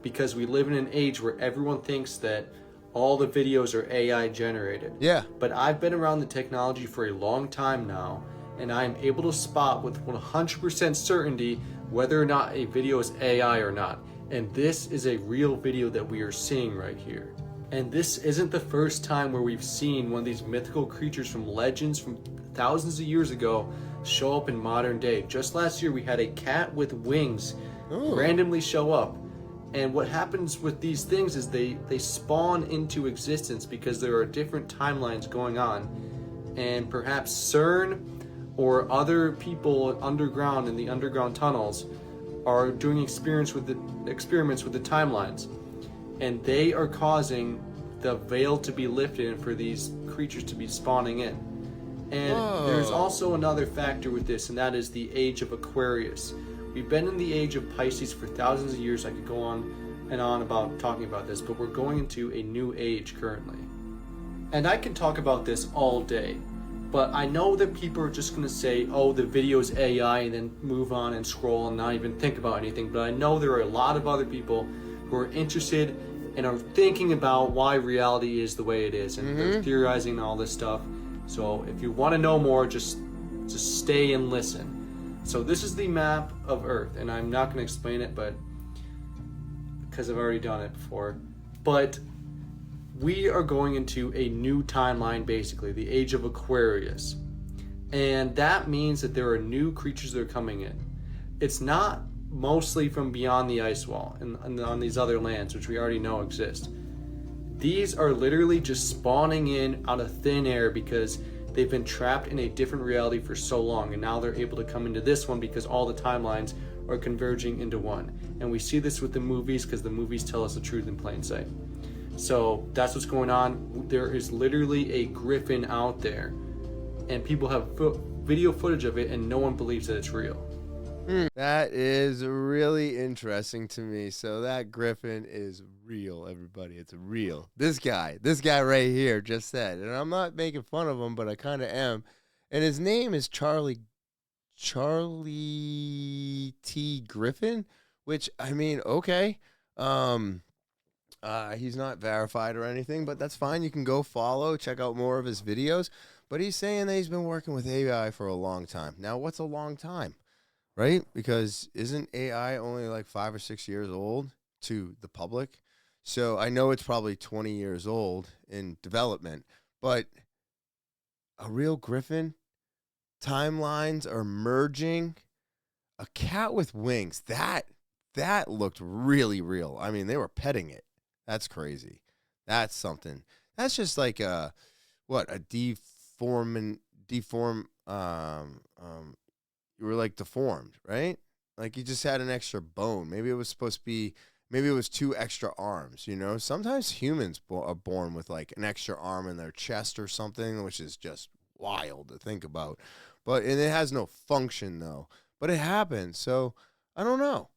because we live in an age where everyone thinks that all the videos are AI generated.
Yeah.
But I've been around the technology for a long time now, and I'm able to spot with 100% certainty whether or not a video is AI or not. And this is a real video that we are seeing right here. And this isn't the first time where we've seen one of these mythical creatures from legends from thousands of years ago show up in modern day. Just last year we had a cat with wings randomly show up. And what happens with these things is they spawn into existence because there are different timelines going on. And perhaps CERN or other people underground in the underground tunnels are doing experiments with the timelines. And they are causing the veil to be lifted and for these creatures to be spawning in. And there's also another factor with this, and that is the age of Aquarius. We've been in the age of Pisces for thousands of years. I could go on and on about talking about this, but we're going into a new age currently. And I can talk about this all day, but I know that people are just going to say, oh, the video's AI, and then move on and scroll and not even think about anything. But I know there are a lot of other people who are interested and are thinking about why reality is the way it is, and they're theorizing all this stuff. So if you want to know more, just stay and listen. So this is the map of Earth, and I'm not going to explain it, but because I've already done it before. But we are going into a new timeline, basically, the age of Aquarius. And that means that there are new creatures that are coming in. It's not mostly from beyond the ice wall and on these other lands, which we already know exist. These are literally just spawning in out of thin air because they've been trapped in a different reality for so long, and now they're able to come into this one because all the timelines are converging into one. And we see this with the movies because the movies tell us the truth in plain sight. So that's what's going on. There is literally a Griffon out there, and people have video footage of it, and no one believes that it's real.
That is really interesting to me. So that Griffon is real, everybody. It's real. This guy right here just said, and I'm not making fun of him, but I kind of am. And his name is Charlie T. Griffon, which, I mean, okay. He's not verified or anything, but that's fine. You can go follow, check out more of his videos. But he's saying that he's been working with AI for a long time. Now, what's a long time? Right? Because isn't AI only like 5 or 6 years old to the public? So I know it's probably 20 years old in development, but a real Griffon, timelines are merging. A cat with wings, that looked really real. I mean, they were petting it. That's crazy. That's something. That's just like a deform. You were like deformed, right? Like you just had an extra bone. Maybe it was supposed to be, maybe it was 2 extra arms, you know? Sometimes humans are born with like an extra arm in their chest or something, which is just wild to think about. And it has no function though, but it happens. So I don't know.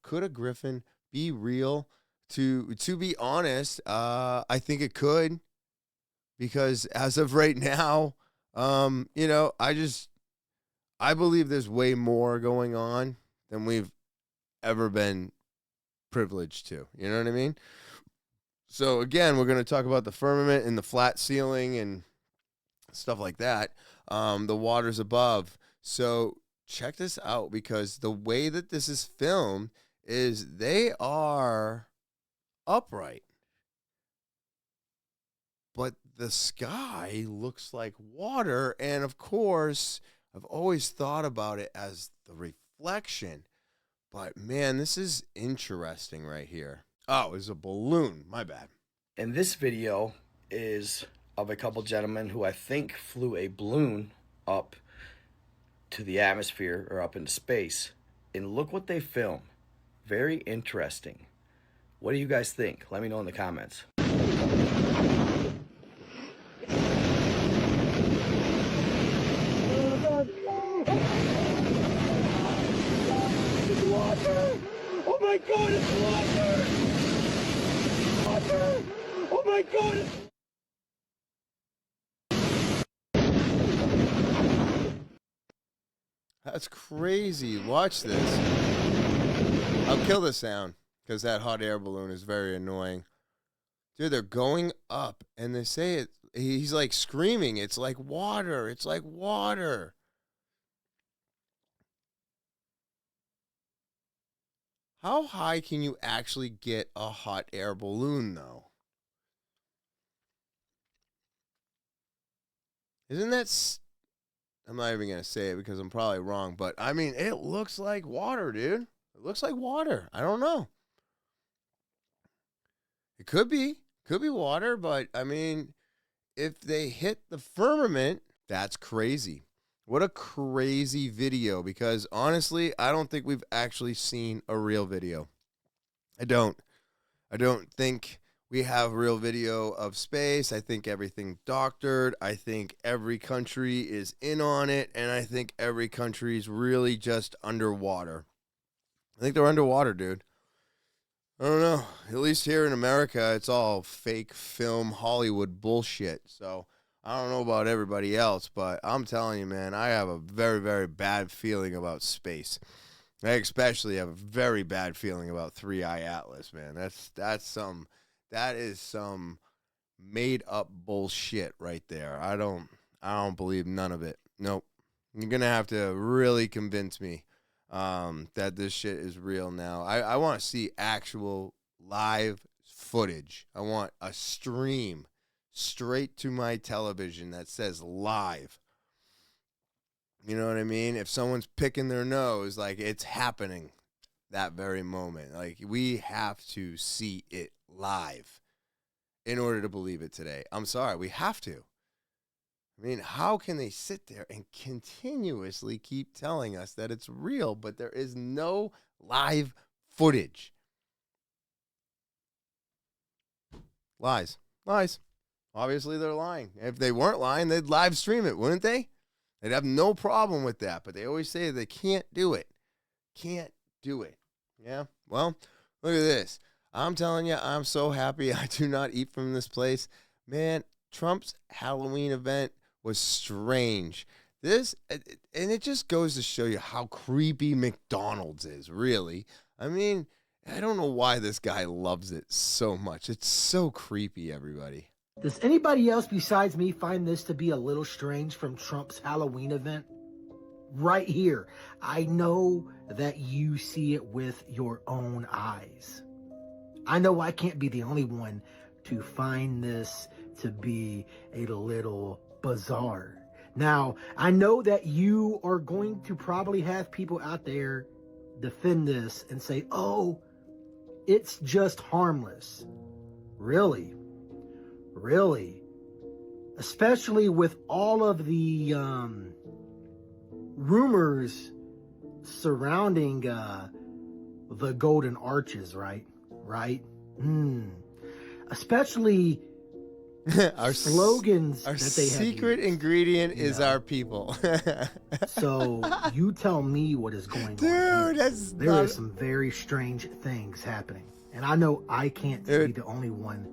Could a Griffon be real? To be honest, I think it could, because as of right now, you know, I believe there's way more going on than we've ever been privileged to. You know what I mean? So, again, we're going to talk about the firmament and the flat ceiling and stuff like that, the waters above. So, check this out, because the way that this is filmed is they are upright. But the sky looks like water, and, of course, I've always thought about it as the reflection, but man, this is interesting right here. Oh, it's a balloon. My bad.
In this video, is of a couple gentlemen who I think flew a balloon up to the atmosphere or up into space. And look what they film. Very interesting. What do you guys think? Let me know in the comments.
Oh my God, it's water! Water! Oh my God, it's...
That's crazy. Watch this. I'll kill the sound because that hot air balloon is very annoying. Dude, they're going up and they say it. He's like screaming. It's like water. It's like water. How high can you actually get a hot air balloon, though? Isn't that... I'm not even going to say it because I'm probably wrong, but I mean, it looks like water, dude. It looks like water. I don't know. It could be water, but I mean, if they hit the firmament, that's crazy. What a crazy video, because honestly, I don't think we've actually seen a real video. I don't think we have real video of space. I think everything's doctored. I think every country is in on it, and I think every country is really just underwater. I think they're underwater, dude. I don't know. At least here in America, it's all fake film Hollywood bullshit. So I don't know about everybody else, but I'm telling you, man, I have a very, very bad feeling about space. I especially have a very bad feeling about 3i Atlas, man. That is some made up bullshit right there. I don't believe none of it. Nope. You're gonna have to really convince me that this shit is real now. I want to see actual live footage. I want a stream straight to my television that says live. You know what I mean? If someone's picking their nose, like, it's happening that very moment. Like, we have to see it live in order to believe it today. I'm sorry, we have to. I mean, how can they sit there and continuously keep telling us that it's real, but there is no live footage? Lies. Obviously, they're lying. If they weren't lying, they'd live stream it, wouldn't they? They'd have no problem with that, but they always say they can't do it. Can't do it. Yeah? Well, look at this. I'm telling you, I'm so happy I do not eat from this place. Man, Trump's Halloween event was strange. And it just goes to show you how creepy McDonald's is, really. I mean, I don't know why this guy loves it so much. It's so creepy, everybody.
Does anybody else besides me find this to be a little strange from Trump's Halloween event? Right here. I know that you see it with your own eyes. I know I can't be the only one to find this to be a little bizarre. Now, I know that you are going to probably have people out there defend this and say, oh, it's just harmless. Really? Especially with all of the rumors surrounding the Golden Arches, right? Especially
our
slogans
our
that they have
secret
used.
ingredient is our people.
So you tell me what is going
Dude,
on here. There is
not...
some very strange things happening, and I know I can't be the only one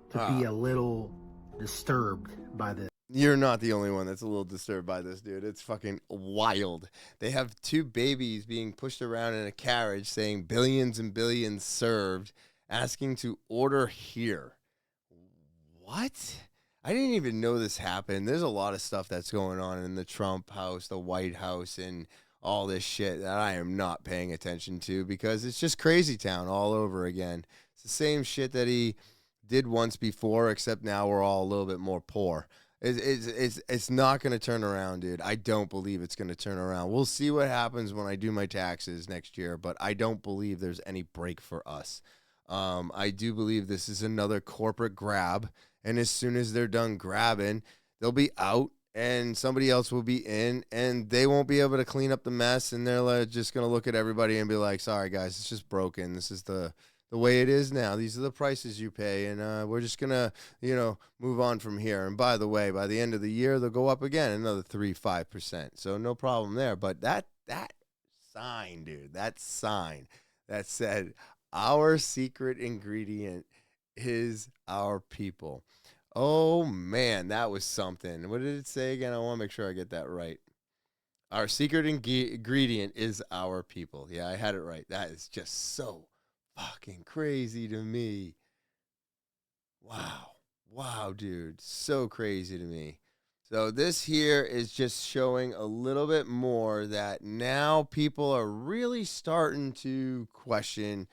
to be a little disturbed by this.
You're not the only one that's a little disturbed by this, dude. It's fucking wild. They have 2 babies being pushed around in a carriage saying billions and billions served, asking to order here. What? I didn't even know this happened. There's a lot of stuff that's going on in the Trump house, the White House, and all this shit that I am not paying attention to because it's just crazy town all over again. It's the same shit that he did once before, except now we're all a little bit more poor. It's not going to turn around, dude. I don't believe it's going to turn around. We'll see what happens when I do my taxes next year, but I don't believe there's any break for us. I do believe this is another corporate grab, and as soon as they're done grabbing, they'll be out, and somebody else will be in, and they won't be able to clean up the mess, and they're just going to look at everybody and be like, sorry, guys, it's just broken. This is the way it is now. These are the prices you pay, and we're just going to, move on from here. And by the way, by the end of the year, they'll go up again, another 3-5%. So no problem there. But that sign, dude, that sign that said, our secret ingredient is our people. Oh, man, that was something. What did it say again? I want to make sure I get that right. Our secret ingredient is our people. Yeah, I had it right. That is just so fucking crazy to me. Wow, dude. So crazy to me. So this here is just showing a little bit more that now people are really starting to question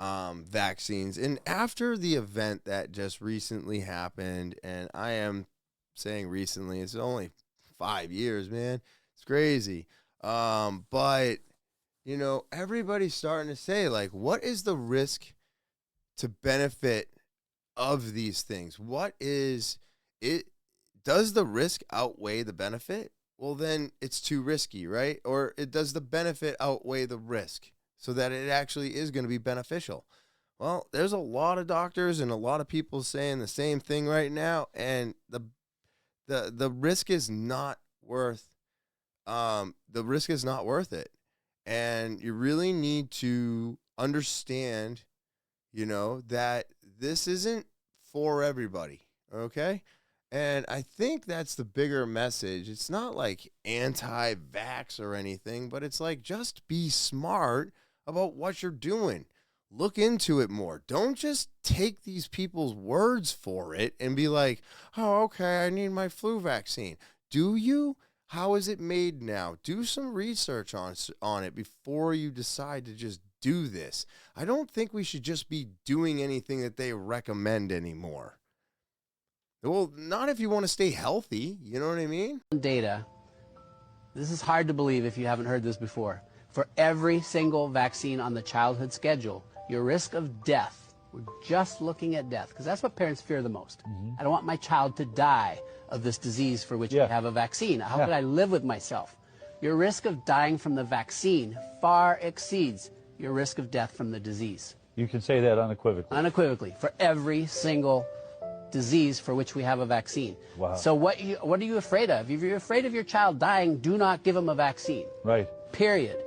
vaccines. And after the event that just recently happened, and I am saying recently, it's only 5 years, man. It's crazy. But, everybody's starting to say, what is the risk to benefit of these things? What is it? Does the risk outweigh the benefit? Well, then it's too risky, right? Or does the benefit outweigh the risk so that it actually is going to be beneficial? Well, there's a lot of doctors and a lot of people saying the same thing right now, and the risk is not worth it. And you really need to understand, that this isn't for everybody, okay? And I think that's the bigger message. It's not like anti-vax or anything, but it's like, just be smart about what you're doing. Look into it more. Don't just take these people's words for it and be like, oh, okay, I need my flu vaccine. Do you? How is it made now? Do some research on it before you decide to just do this. I don't think we should just be doing anything that they recommend anymore. Well, not if you want to stay healthy. You know what I mean?
Data. This is hard to believe if you haven't heard this before. For every single vaccine on the childhood schedule, your risk of death, we're just looking at death, because that's what parents fear the most. I don't want my child to die of this disease for which we have a vaccine. How could I live with myself? Your risk of dying from the vaccine far exceeds your risk of death from the disease.
You can say that unequivocally.
Unequivocally, for every single disease for which we have a vaccine.
Wow.
So what are you afraid of? If you're afraid of your child dying, do not give them a vaccine.
Right.
Period.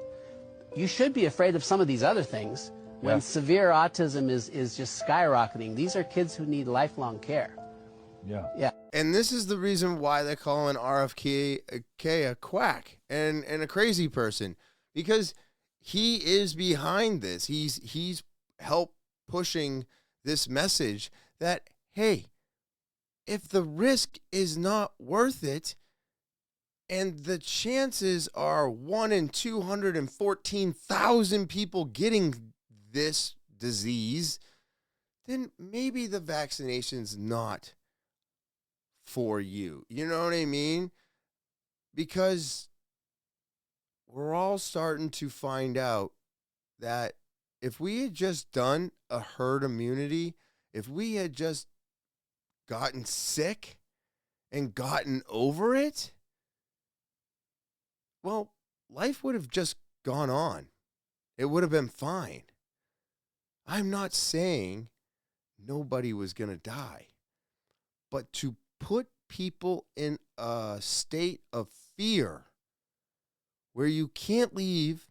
You should be afraid of some of these other things. When severe autism is just skyrocketing, these are kids who need lifelong care. Yeah.
And this is the reason why they call an RFK a quack and a crazy person, because he is behind this. He's helped pushing this message that, hey, if the risk is not worth it, and the chances are 1 in 214,000 people getting this disease, then maybe the vaccination's not for you. You know what I mean? Because we're all starting to find out that if we had just done a herd immunity, if we had just gotten sick and gotten over it, well, life would have just gone on. It would have been fine. I'm not saying nobody was going to die, but to put people in a state of fear where you can't leave,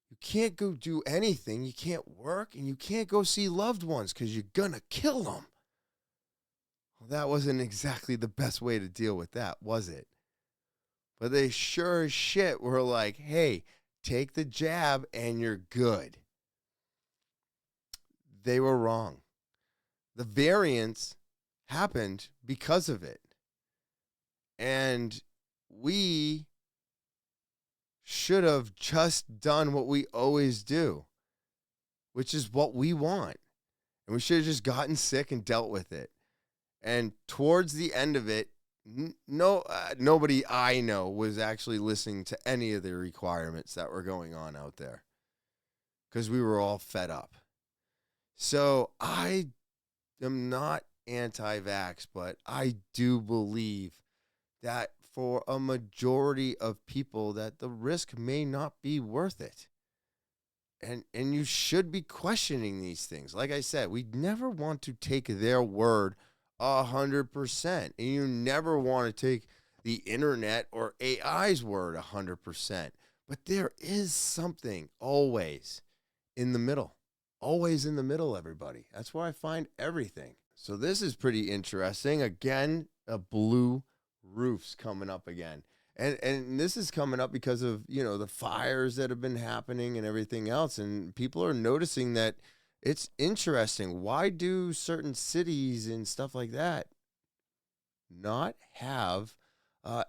you can't go do anything, you can't work, and you can't go see loved ones because you're going to kill them. Well, that wasn't exactly the best way to deal with that, was it? But they sure as shit were like, hey, take the jab and you're good. They were wrong. The variants happened because of it. And we should have just done what we always do, which is what we want. And we should have just gotten sick and dealt with it. And towards the end of it, nobody I know was actually listening to any of the requirements that were going on out there, because we were all fed up. So I am not anti-vax, but I do believe that for a majority of people that the risk may not be worth it. And you should be questioning these things. Like I said, we never want to take their word 100%. And you never want to take the internet or AI's word 100%. But there is something always in the middle. Always in the middle, everybody. That's where I find everything. So this is pretty interesting. Again, a blue roof's coming up again. And this is coming up because of, you know, the fires that have been happening and everything else. And people are noticing that it's interesting. Why do certain cities and stuff like that not have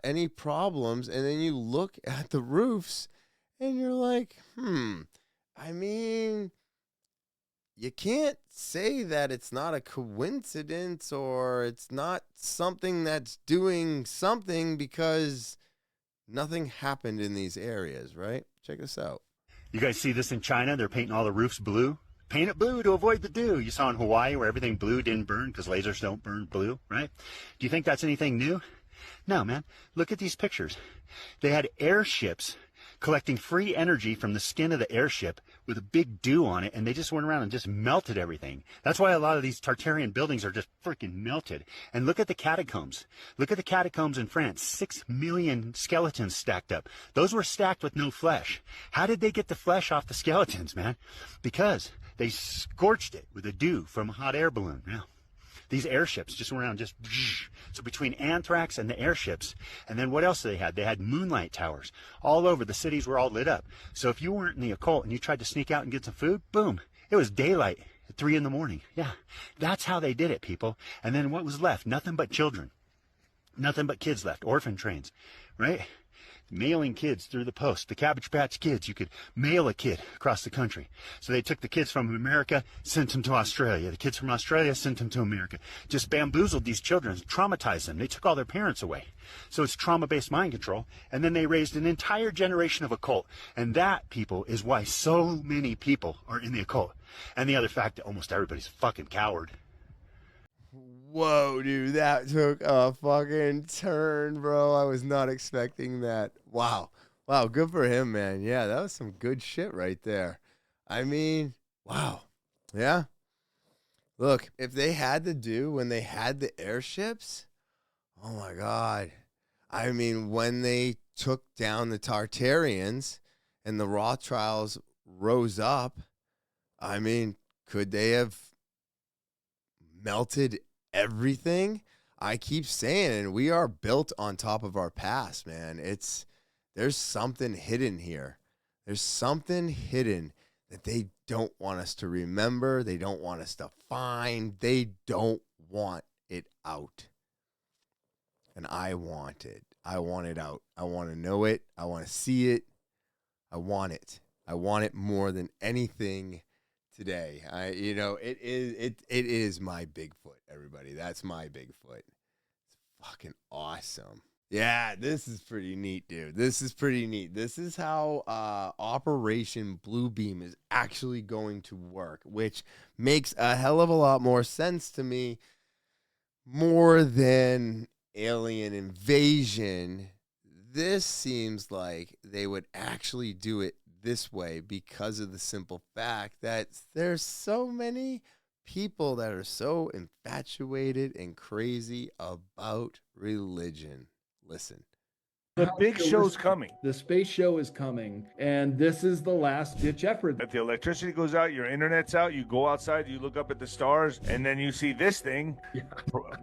any problems? And then you look at the roofs and you're like, I mean, you can't say that it's not a coincidence or it's not something that's doing something because nothing happened in these areas, right? Check this out.
You guys see this in China? They're painting all the roofs blue. Paint it blue to avoid the dew. You saw in Hawaii where everything blue didn't burn because lasers don't burn blue, right? Do you think that's anything new? No, man. Look at these pictures. They had airships collecting free energy from the skin of the airship with a big dew on it, and they just went around and just melted everything. That's why a lot of these Tartarian buildings are just freaking melted. And look at the catacombs. Look at the catacombs in France. 6 million skeletons stacked up. Those were stacked with no flesh. How did they get the flesh off the skeletons, man? Because they scorched it with a dew from a hot air balloon. Now, these airships just went around just... So between anthrax and the airships, and then what else they had? They had moonlight towers all over. The cities were all lit up. So if you weren't in the occult and you tried to sneak out and get some food, boom, it was daylight at 3 a.m. Yeah, that's how they did it, people. And then what was left? Nothing but children. Nothing but kids left. Orphan trains, right? Mailing kids through the post. The Cabbage Patch Kids. You could mail a kid across the country. So they took the kids from America, sent them to Australia. The kids from Australia sent them to America. Just bamboozled these children, traumatized them. They took all their parents away. So it's trauma-based mind control. And then they raised an entire generation of occult. And that, people, is why so many people are in the occult. And the other fact that almost everybody's a fucking coward.
Whoa, dude, that took a fucking turn, bro. I was not expecting that. Wow. Wow, good for him, man. Yeah, that was some good shit right there. I mean, wow. Yeah. Look, if they had to do when they had the airships, oh my God. I mean, when they took down the Tartarians and the Rothschilds rose up, I mean, could they have melted everything? I keep saying, we are built on top of our past, man. There's something hidden here. There's something hidden that they don't want us to remember. They don't want us to find. They don't want it out. And I want it. I want it out. I want to know it. I want to see it. I want it. I want it more than anything today. It is my Bigfoot, everybody. That's my Bigfoot. It's fucking awesome. Yeah, this is pretty neat, dude. This is pretty neat. This is how Operation Bluebeam is actually going to work, which makes a hell of a lot more sense to me, more than alien invasion. This seems like they would actually do it this way because of the simple fact that there's so many people that are so infatuated and crazy about religion. Listen.
The big show's coming.
The space show is coming, and this is the last ditch effort.
If the electricity goes out, your internet's out, you go outside, you look up at the stars, and then you see this thing,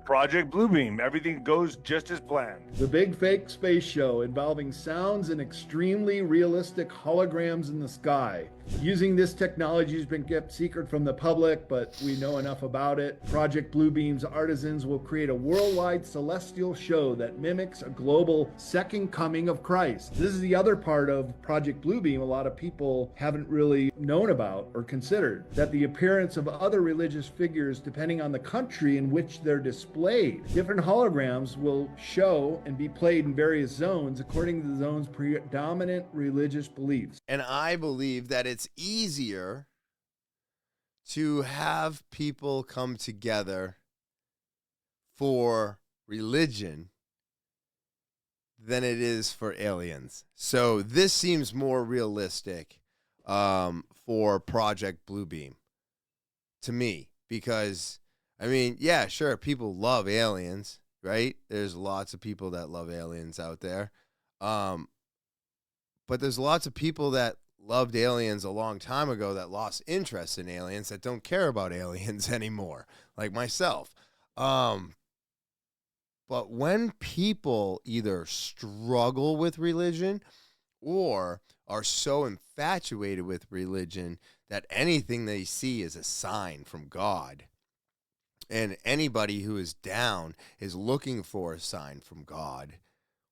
Project Bluebeam. Everything goes just as planned.
The big fake space show involving sounds and extremely realistic holograms in the sky. Using this technology has been kept secret from the public, but we know enough about it. Project Bluebeam's artisans will create a worldwide celestial show that mimics a global second coming of Christ. This is the other part of Project Bluebeam a lot of people haven't really known about or considered, that the appearance of other religious figures depending on the country in which they're displayed. Different holograms will show and be played in various zones according to the zone's predominant religious beliefs.
And I believe that it's easier to have people come together for religion than it is for aliens. So this seems more realistic for Project Bluebeam to me, because, I mean, yeah, sure, people love aliens, right? There's lots of people that love aliens out there. But there's lots of people that loved aliens a long time ago that lost interest in aliens, that don't care about aliens anymore, like myself. But when people either struggle with religion or are so infatuated with religion that anything they see is a sign from God, and anybody who is down is looking for a sign from God,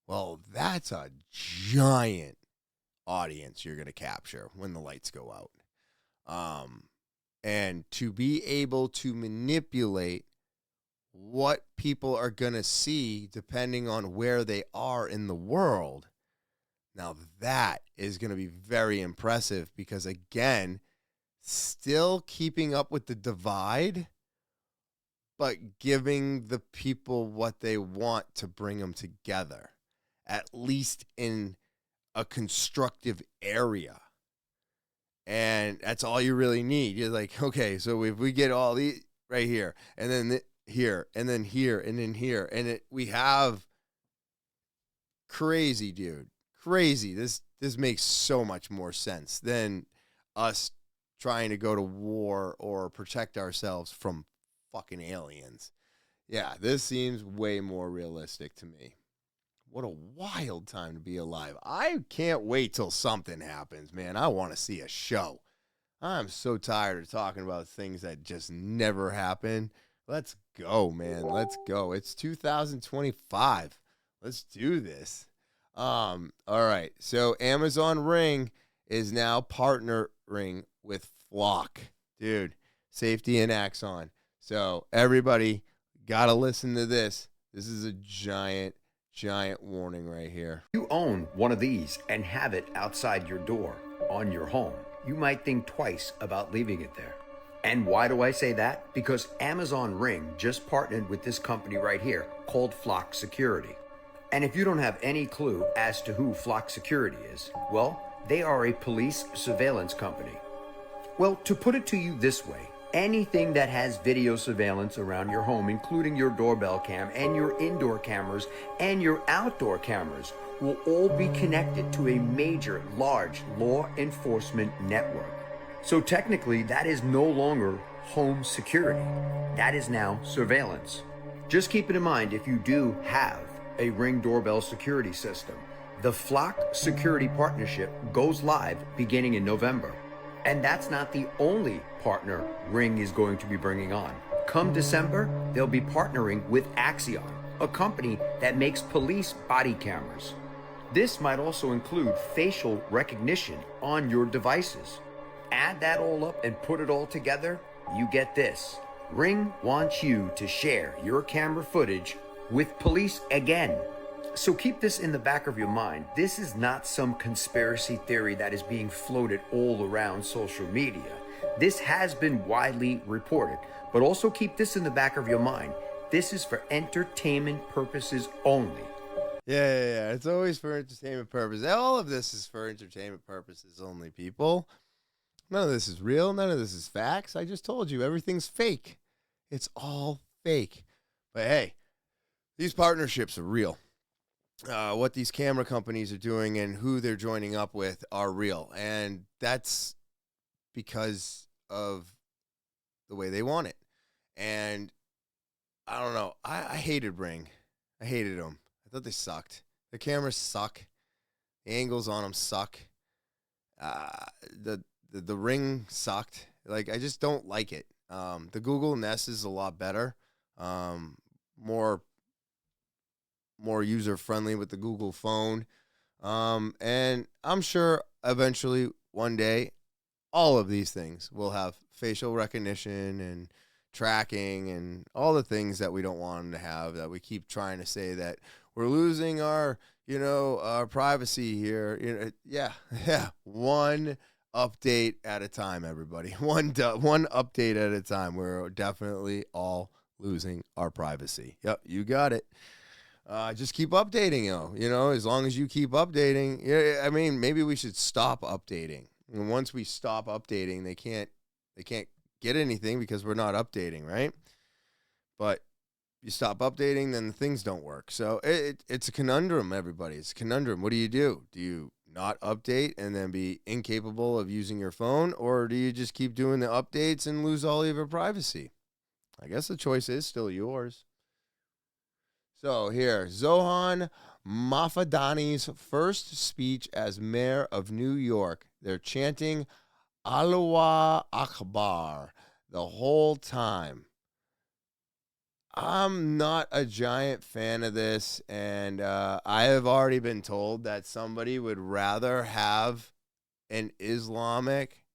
well, that's a giant audience you're going to capture when the lights go out. And to be able to manipulate what people are going to see depending on where they are in the world, now that is going to be very impressive, because, again, still keeping up with the divide, but giving the people what they want to bring them together, at least in a constructive area. And that's all you really need. You're like, okay, so if we get all these right here, and then here, and then here, and then here, and we have crazy, dude, crazy. This makes so much more sense than us trying to go to war or protect ourselves from fucking aliens. Yeah, this seems way more realistic to me. What a wild time to be alive. I can't wait till something happens, man. I want to see a show. I'm so tired of talking about things that just never happen. Let's go, man. Let's go. It's 2025. Let's do this. All right. So Amazon Ring is now partnering with Flock. Dude, safety and Axon. So everybody got to listen to this. This is a giant warning right here.
You own one of these and have it outside your door on your home. You might think twice about leaving it there. And why do I say that? Because Amazon Ring just partnered with this company right here called Flock Security. And if you don't have any clue as to who Flock Security is, well, they are a police surveillance company. Well, to put it to you this way, anything that has video surveillance around your home, including your doorbell cam and your indoor cameras and your outdoor cameras, will all be connected to a major, large law enforcement network. So technically, that is no longer home security. That is now surveillance. Just keep it in mind if you do have a Ring doorbell security system. The Flock Security Partnership goes live beginning in November. And that's not the only partner Ring is going to be bringing on. Come December, they'll be partnering with Axion, a company that makes police body cameras. This might also include facial recognition on your devices. Add that all up and put it all together, you get this. Ring wants you to share your camera footage with police again. So keep this in the back of your mind. This is not some conspiracy theory that is being floated all around social media. This has been widely reported, but also keep this in the back of your mind. This is for entertainment purposes only.
Yeah. It's always for entertainment purposes. All of this is for entertainment purposes only, people. None of this is real. None of this is facts. I just told you everything's fake. It's all fake. But hey, these partnerships are real. What these camera companies are doing and who they're joining up with are real. And that's because of the way they want it. And I don't know. I hated Ring. I hated them. I thought they sucked. The cameras suck. The angles on them suck. The Ring sucked. Like, I just don't like it. The Google Nest is a lot better. More user-friendly with the Google phone. And I'm sure eventually one day all of these things will have facial recognition and tracking and all the things that we don't want them to have, that we keep trying to say that we're losing our, our privacy here. Yeah. One update at a time, everybody. One update at a time. We're definitely all losing our privacy. Yep, you got it. Just keep updating, you know, as long as you keep updating. Yeah, I mean, maybe we should stop updating. And once we stop updating, they can't get anything because we're not updating, right? But you stop updating, then things don't work. So it's a conundrum, everybody. It's a conundrum. What do? Do you not update and then be incapable of using your phone, or do you just keep doing the updates and lose all of your privacy? I guess the choice is still yours. So here, Zohan Mafadani's first speech as mayor of New York. They're chanting Allahu Akbar the whole time. I'm not a giant fan of this, and I have already been told that somebody would rather have an Islamic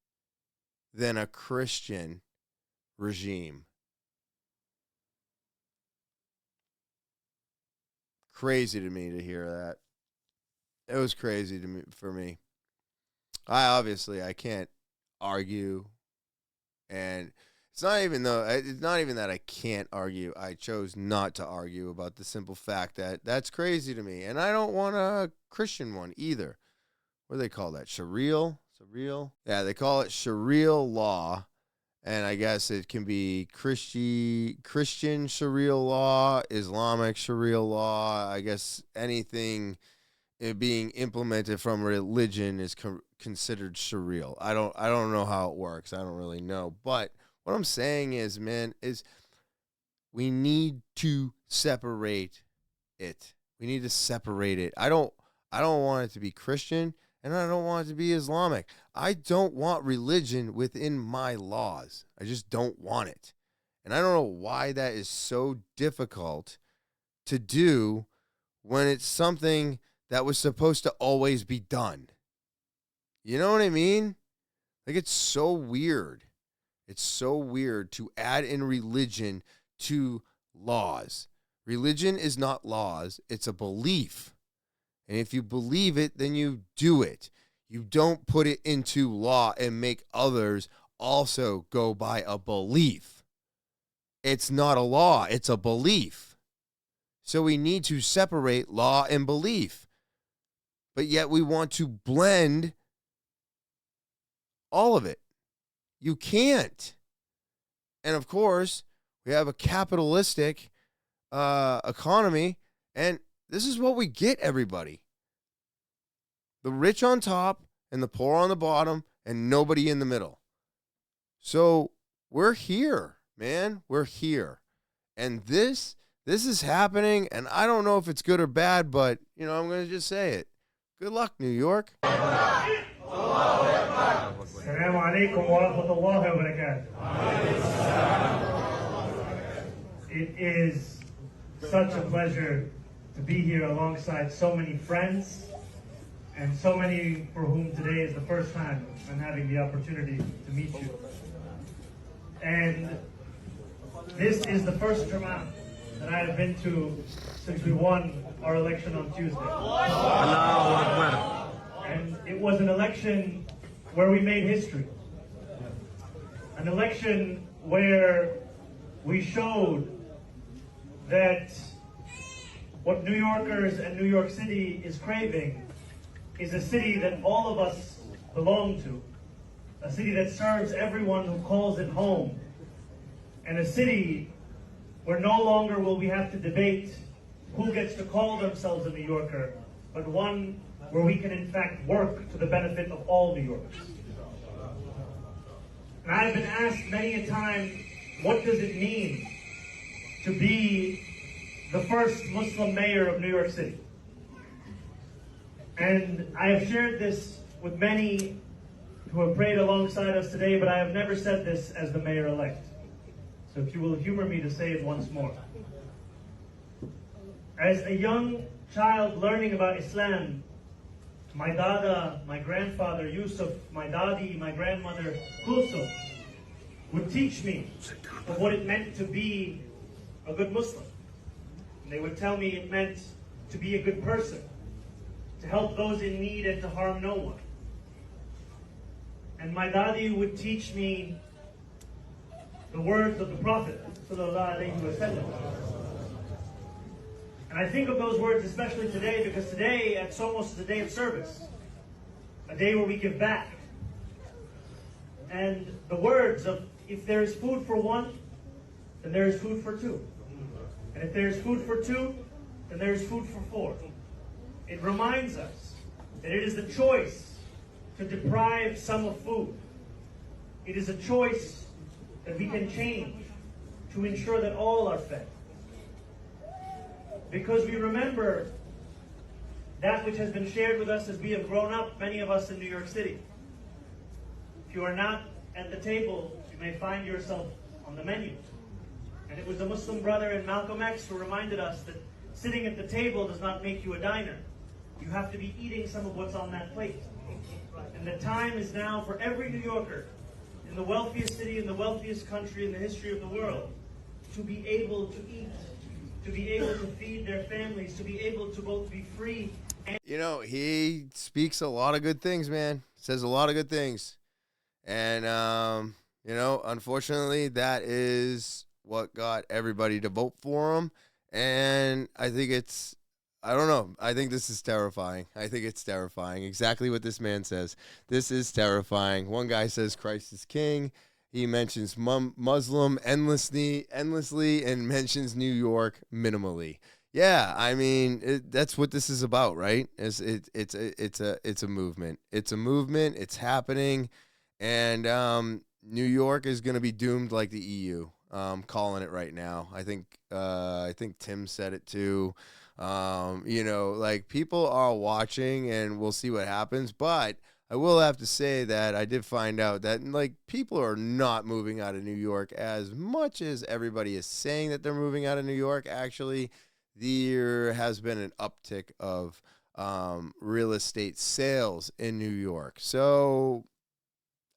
than a Christian regime. Crazy to me to hear that. It was crazy to me for me. I can't argue, and it's not even that I can't argue. I chose not to argue about the simple fact that that's crazy to me, and I don't want a Christian one either. What do they call that? Sharia? Yeah, they call it Sharia law. And I guess it can be Christian Sharia law, Islamic Sharia law. I guess anything being implemented from religion is considered Sharia. I don't know how it works. I don't really know. But what I'm saying is, man, is we need to separate it. We need to separate it. I don't want it to be Christian, and I don't want it to be Islamic. I don't want religion within my laws. I just don't want it. And I don't know why that is so difficult to do when it's something that was supposed to always be done. You know what I mean? Like, it's so weird. It's so weird to add in religion to laws. Religion is not laws. It's a belief. And if you believe it, then you do it. You don't put it into law and make others also go by a belief. It's not a law, it's a belief. So we need to separate law and belief. But yet we want to blend all of it. You can't. And of course, we have a capitalistic economy, and this is what we get, everybody. The rich on top and the poor on the bottom and nobody in the middle. So we're here, man. We're here. And this is happening, and I don't know if it's good or bad, but, you know, I'm going to just say it. Good luck, New York.
Assalamu alaikum wa rahmatullahi wa barakatuh. It is such a pleasure to be here alongside so many friends, and so many for whom today is the first time I'm having the opportunity to meet you. And this is the first Jum'ah that I have been to since we won our election on Tuesday. And it was an election where we made history. An election where we showed that what New Yorkers and New York City is craving is a city that all of us belong to, a city that serves everyone who calls it home, and a city where no longer will we have to debate who gets to call themselves a New Yorker, but one where we can in fact work to the benefit of all New Yorkers. And I have been asked many a time, what does it mean to be the first Muslim mayor of New York City? And I have shared this with many who have prayed alongside us today, but I have never said this as the mayor-elect. So if you will humor me to say it once more. As a young child learning about Islam, my dada, my grandfather Yusuf, my dadi, my grandmother Kulsum would teach me of what it meant to be a good Muslim. And they would tell me it meant to be a good person, to help those in need and to harm no one. And my daddy would teach me the words of the Prophet, sallallahu alaihi wasallam. And I think of those words especially today, because today at Somos is a day of service, a day where we give back. And the words of, if there is food for one, then there is food for two. And if there is food for two, then there is food for four. It reminds us that it is the choice to deprive some of food. It is a choice that we can change to ensure that all are fed. Because we remember that which has been shared with us as we have grown up, many of us in New York City. If you are not at the table, you may find yourself on the menu. And it was a Muslim brother in Malcolm X who reminded us that sitting at the table does not make you a diner. You have to be eating some of what's on that plate. And the time is now for every New Yorker in the wealthiest city, in the wealthiest country in the history of the world, to be able to eat, to be able to feed their families, to be able to both be free and...
You know, he speaks a lot of good things, man. Says a lot of good things. And, you know, unfortunately, that is what got everybody to vote for him. And I think it's, I don't know. I think this is terrifying. I think it's terrifying. Exactly what this man says. This is terrifying. One guy says Christ is king. He mentions Muslim endlessly and mentions New York minimally. Yeah, I mean, that's what this is about, right? It's a movement. It's a movement. It's happening. And New York is going to be doomed like the EU. Calling it right now. I think Tim said it too. You know, like, people are watching, and we'll see what happens. But I will have to say that I did find out that, like, people are not moving out of New York as much as everybody is saying that they're moving out of New York. Actually, there has been an uptick of real estate sales in New York. So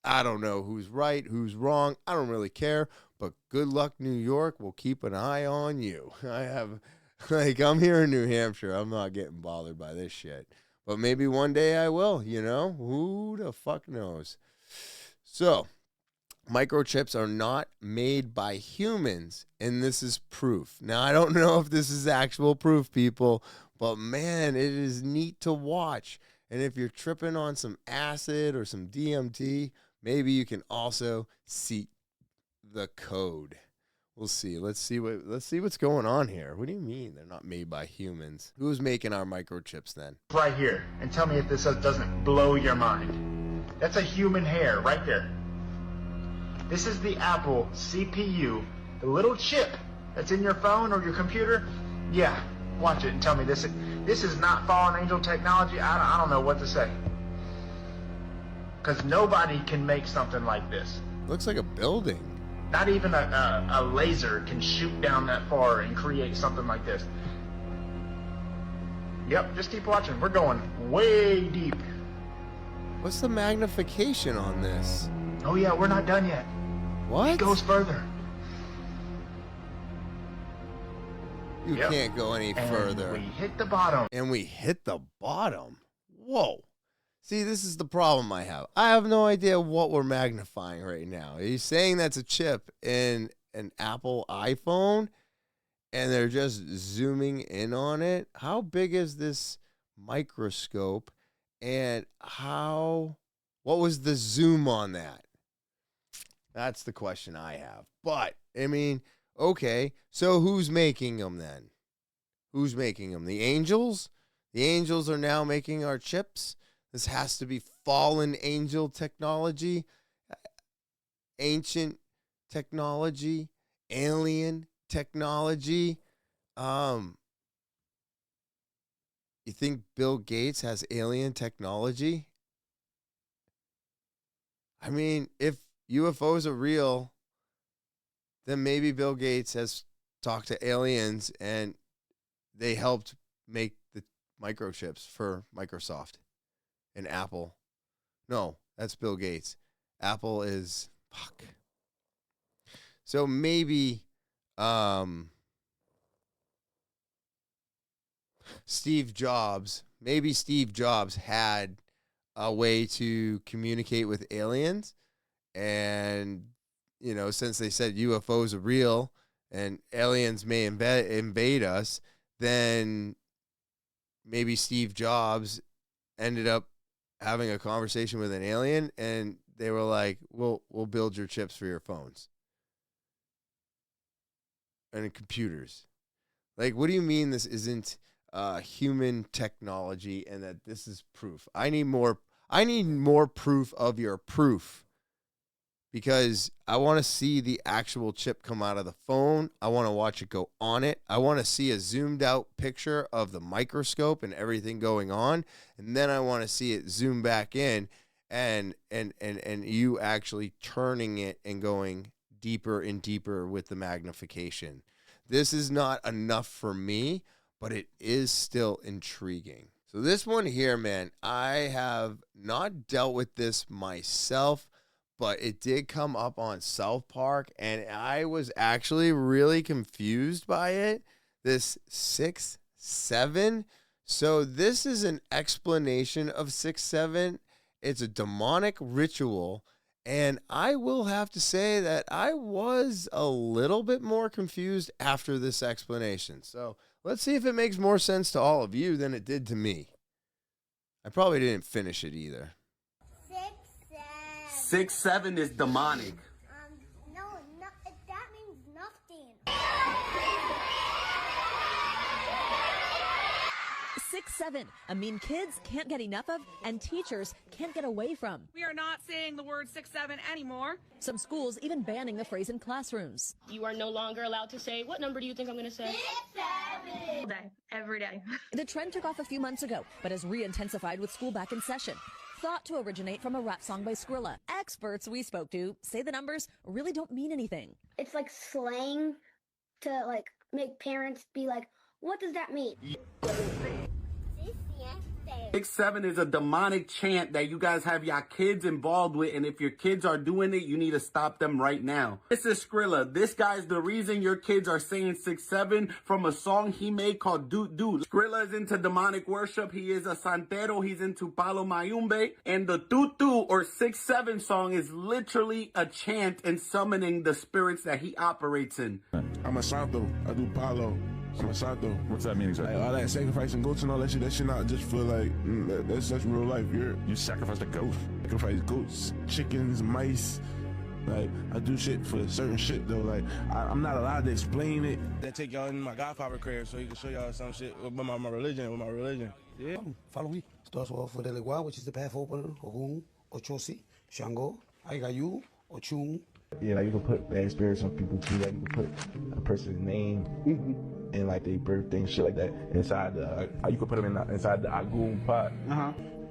I don't know who's right, who's wrong. I don't really care. But good luck, New York. We'll keep an eye on you. I'm here in New Hampshire. I'm not getting bothered by this shit. But maybe one day I will, you know? Who the fuck knows? So, microchips are not made by humans, and this is proof. Now, I don't know if this is actual proof, people, but man, it is neat to watch. And if you're tripping on some acid or some DMT, maybe you can also see the code. We'll see. Let's see what's going on here. What do you mean they're not made by humans? Who's making our microchips then?
Right here, and tell me if this doesn't blow your mind. That's a human hair right there. This is the Apple CPU, the little chip that's in your phone or your computer. Yeah, watch it and tell me this is not fallen angel technology. I don't know what to say. Because nobody can make something like this.
Looks like a building.
Not even a laser can shoot down that far and create something like this. Yep, just keep watching. We're going way deep.
What's the magnification on this?
Oh yeah, we're not done yet.
What?
It goes further.
You can't go any further.
We hit the bottom.
And we hit the bottom. Whoa. See, this is the problem I have. I have no idea what we're magnifying right now. He's saying that's a chip in an Apple iPhone, and they're just zooming in on it. How big is this microscope, and what was the zoom on that? That's the question I have. But, I mean, okay, so who's making them then? Who's making them? The angels? The angels are now making our chips? This has to be fallen angel technology, ancient technology, alien technology. You think Bill Gates has alien technology? I mean, if UFOs are real, then maybe Bill Gates has talked to aliens and they helped make the microchips for Microsoft. And Apple. No, that's Bill Gates. Apple is fuck. So maybe Steve Jobs had a way to communicate with aliens. And, you know, since they said UFOs are real and aliens may invade us, then maybe Steve Jobs ended up having a conversation with an alien, and they were like, we'll build your chips for your phones and computers. Like, what do you mean this isn't human technology and that this is proof? I need more proof of your proof, because I want to see the actual chip come out of the phone. I want to watch it go on it. I want to see a zoomed out picture of the microscope and everything going on. And then I want to see it zoom back in and you actually turning it and going deeper and deeper with the magnification. This is not enough for me, but it is still intriguing. So this one here, man, I have not dealt with this myself, but it did come up on South Park, and I was actually really confused by it. This 6-7. So this is an explanation of 6-7. It's a demonic ritual, and I will have to say that I was a little bit more confused after this explanation. So let's see if it makes more sense to all of you than it did to me. I probably didn't finish it either.
6-7 is demonic.
No, that means nothing.
6-7, a meme kids can't get enough of and teachers can't get away from.
We are not saying the word 6-7 anymore.
Some schools even banning the phrase in classrooms.
You are no longer allowed to say, what number do you think I'm going to say?
6-7. All day, every day.
The trend took off a few months ago, but has re-intensified with school back in session. Thought to originate from a rap song by Skrilla. Experts we spoke to say the numbers really don't mean anything.
It's like slang to like make parents be like, what does that mean?
6-7 is a demonic chant that you guys have your kids involved with, and if your kids are doing it, you need to stop them right now. This is Skrilla. This guy's the reason your kids are saying 6-7 from a song he made called Doot Doot. Skrilla is into demonic worship. He is a santero. He's into Palo Mayumbe. And the Doot Doot or 6-7 song is literally a chant and summoning the spirits that he operates in.
I'm a santo. I do Palo. I'm a santo. What's that mean exactly? Like, all that sacrificing goats and all that shit not just for like, that's real life. You sacrifice a goat. Sacrifice goats, chickens, mice. Like, I do shit for certain shit though. Like, I'm not allowed to explain it. I take y'all in my godfather crib so he can show y'all some shit with my religion. Yeah.
Follow me. Starts off with Elegua, which is the path opener, Ogun, Ochosi, Shango, Aigayu, Ochun.
Yeah, like you can put bad spirits on people too. Like you can put a person's name and like their birthday and shit like that inside the. You can put them inside the Agun pot.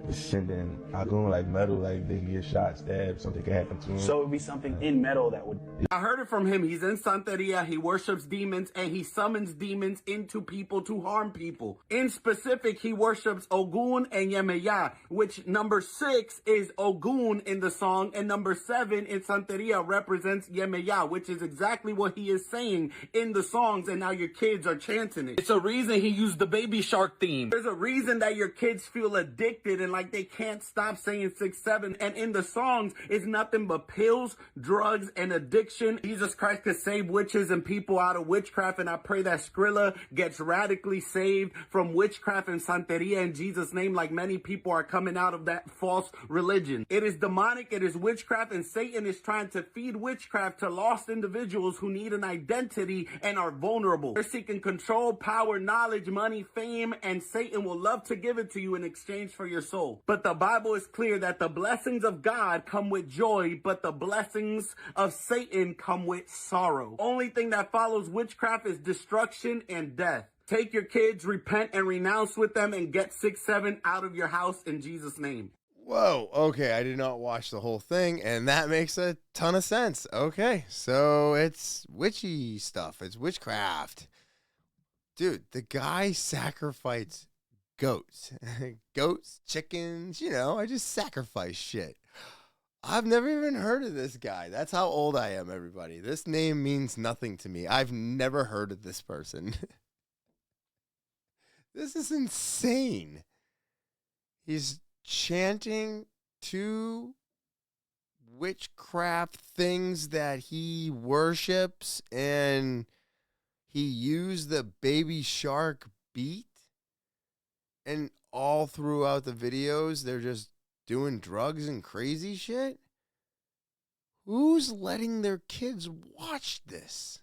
And then Agun like metal, like they can get shot, stabbed, something can happen to them.
So it would be something in metal that would. I heard it from him. He's in Santeria. He worships demons and he summons demons into people to harm people. In specific, he worships Ogun and Yemeya, which number 6 is Ogun in the song, and number 7 in Santeria represents Yemeya, which is exactly what he is saying in the songs. And now your kids are chanting it. It's a reason he used the Baby Shark theme. There's a reason that your kids feel addicted and like they can't stop saying 6-7, and in the songs it's nothing but pills, drugs, and addiction. Jesus Christ could save witches and people out of witchcraft, and I pray that Skrilla gets radically saved from witchcraft and Santeria in Jesus' name, like many people are coming out of that false religion. It is demonic, it is witchcraft, and Satan is trying to feed witchcraft to lost individuals who need an identity and are vulnerable. They're seeking control, power, knowledge, money, fame, and Satan will love to give it to you in exchange for your soul. But the Bible is clear that the blessings of God come with joy, but the blessings of Satan come with sorrow. Only thing that follows witchcraft is destruction and death. Take your kids, repent and renounce with them, and get 6-7 out of your house in Jesus' name.
Whoa, okay, I did not watch the whole thing, and that makes a ton of sense. Okay, so it's witchy stuff. It's witchcraft. Dude, the guy sacrificed goats, chickens, I just sacrifice shit. I've never even heard of this guy. That's how old I am, everybody. This name means nothing to me. I've never heard of this person. This is insane. He's chanting to witchcraft things that he worships, and he used the Baby Shark beat, and all throughout the videos they're just doing drugs and crazy shit. Who's letting their kids watch this?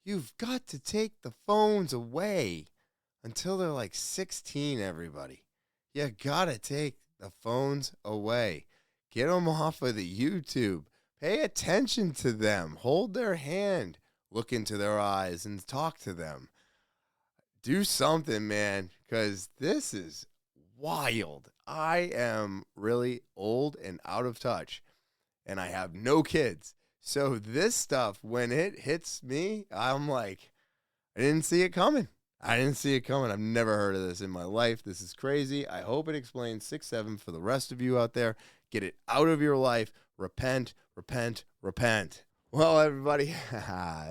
You've got to take the phones away until they're like 16, everybody. You gotta take the phones away. Get them off of the YouTube. Pay attention to them. Hold their hand. Look into their eyes and talk to them. Do something, man, because this is wild. I am really old and out of touch, and I have no kids. So this stuff, when it hits me, I'm like, I didn't see it coming. I've never heard of this in my life. This is crazy. I hope it explains 6-7 for the rest of you out there. Get it out of your life. Repent, repent, repent. Well, everybody,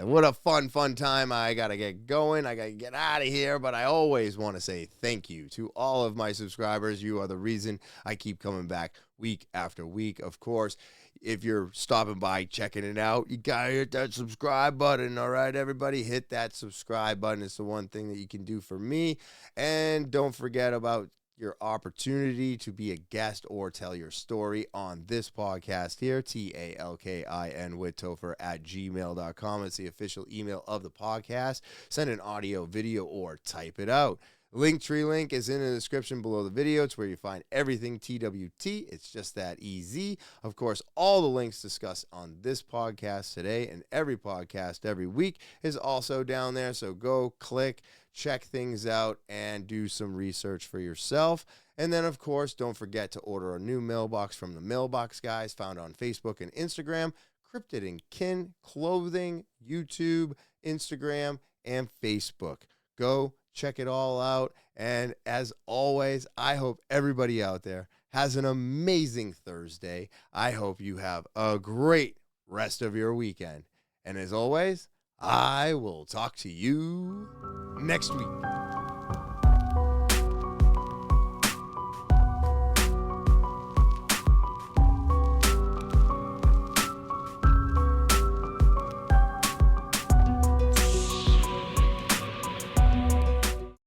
what a fun time. I got to get going. I got to get out of here. But I always want to say thank you to all of my subscribers. You are the reason I keep coming back week after week. Of course, if you're stopping by, checking it out, you got to hit that subscribe button. All right, everybody, hit that subscribe button. It's the one thing that you can do for me. And don't forget about your opportunity to be a guest or tell your story on this podcast here, talkinwithtopher at gmail.com. It's the official email of the podcast. Send an audio, video, or type it out. Linktree link is in the description below the video. It's where you find everything TwT. It's just that easy. Of course, all the links discussed on this podcast today and every podcast every week is also down there. So go click, check things out, and do some research for yourself. And then, of course, don't forget to order a new mailbox from the Mailbox Guys, found on Facebook and Instagram, Cryptid and Kin, clothing, YouTube, Instagram, and Facebook. Go check it all out. And as always, I hope everybody out there has an amazing Thursday. I hope you have a great rest of your weekend. And as always, I will talk to you next week.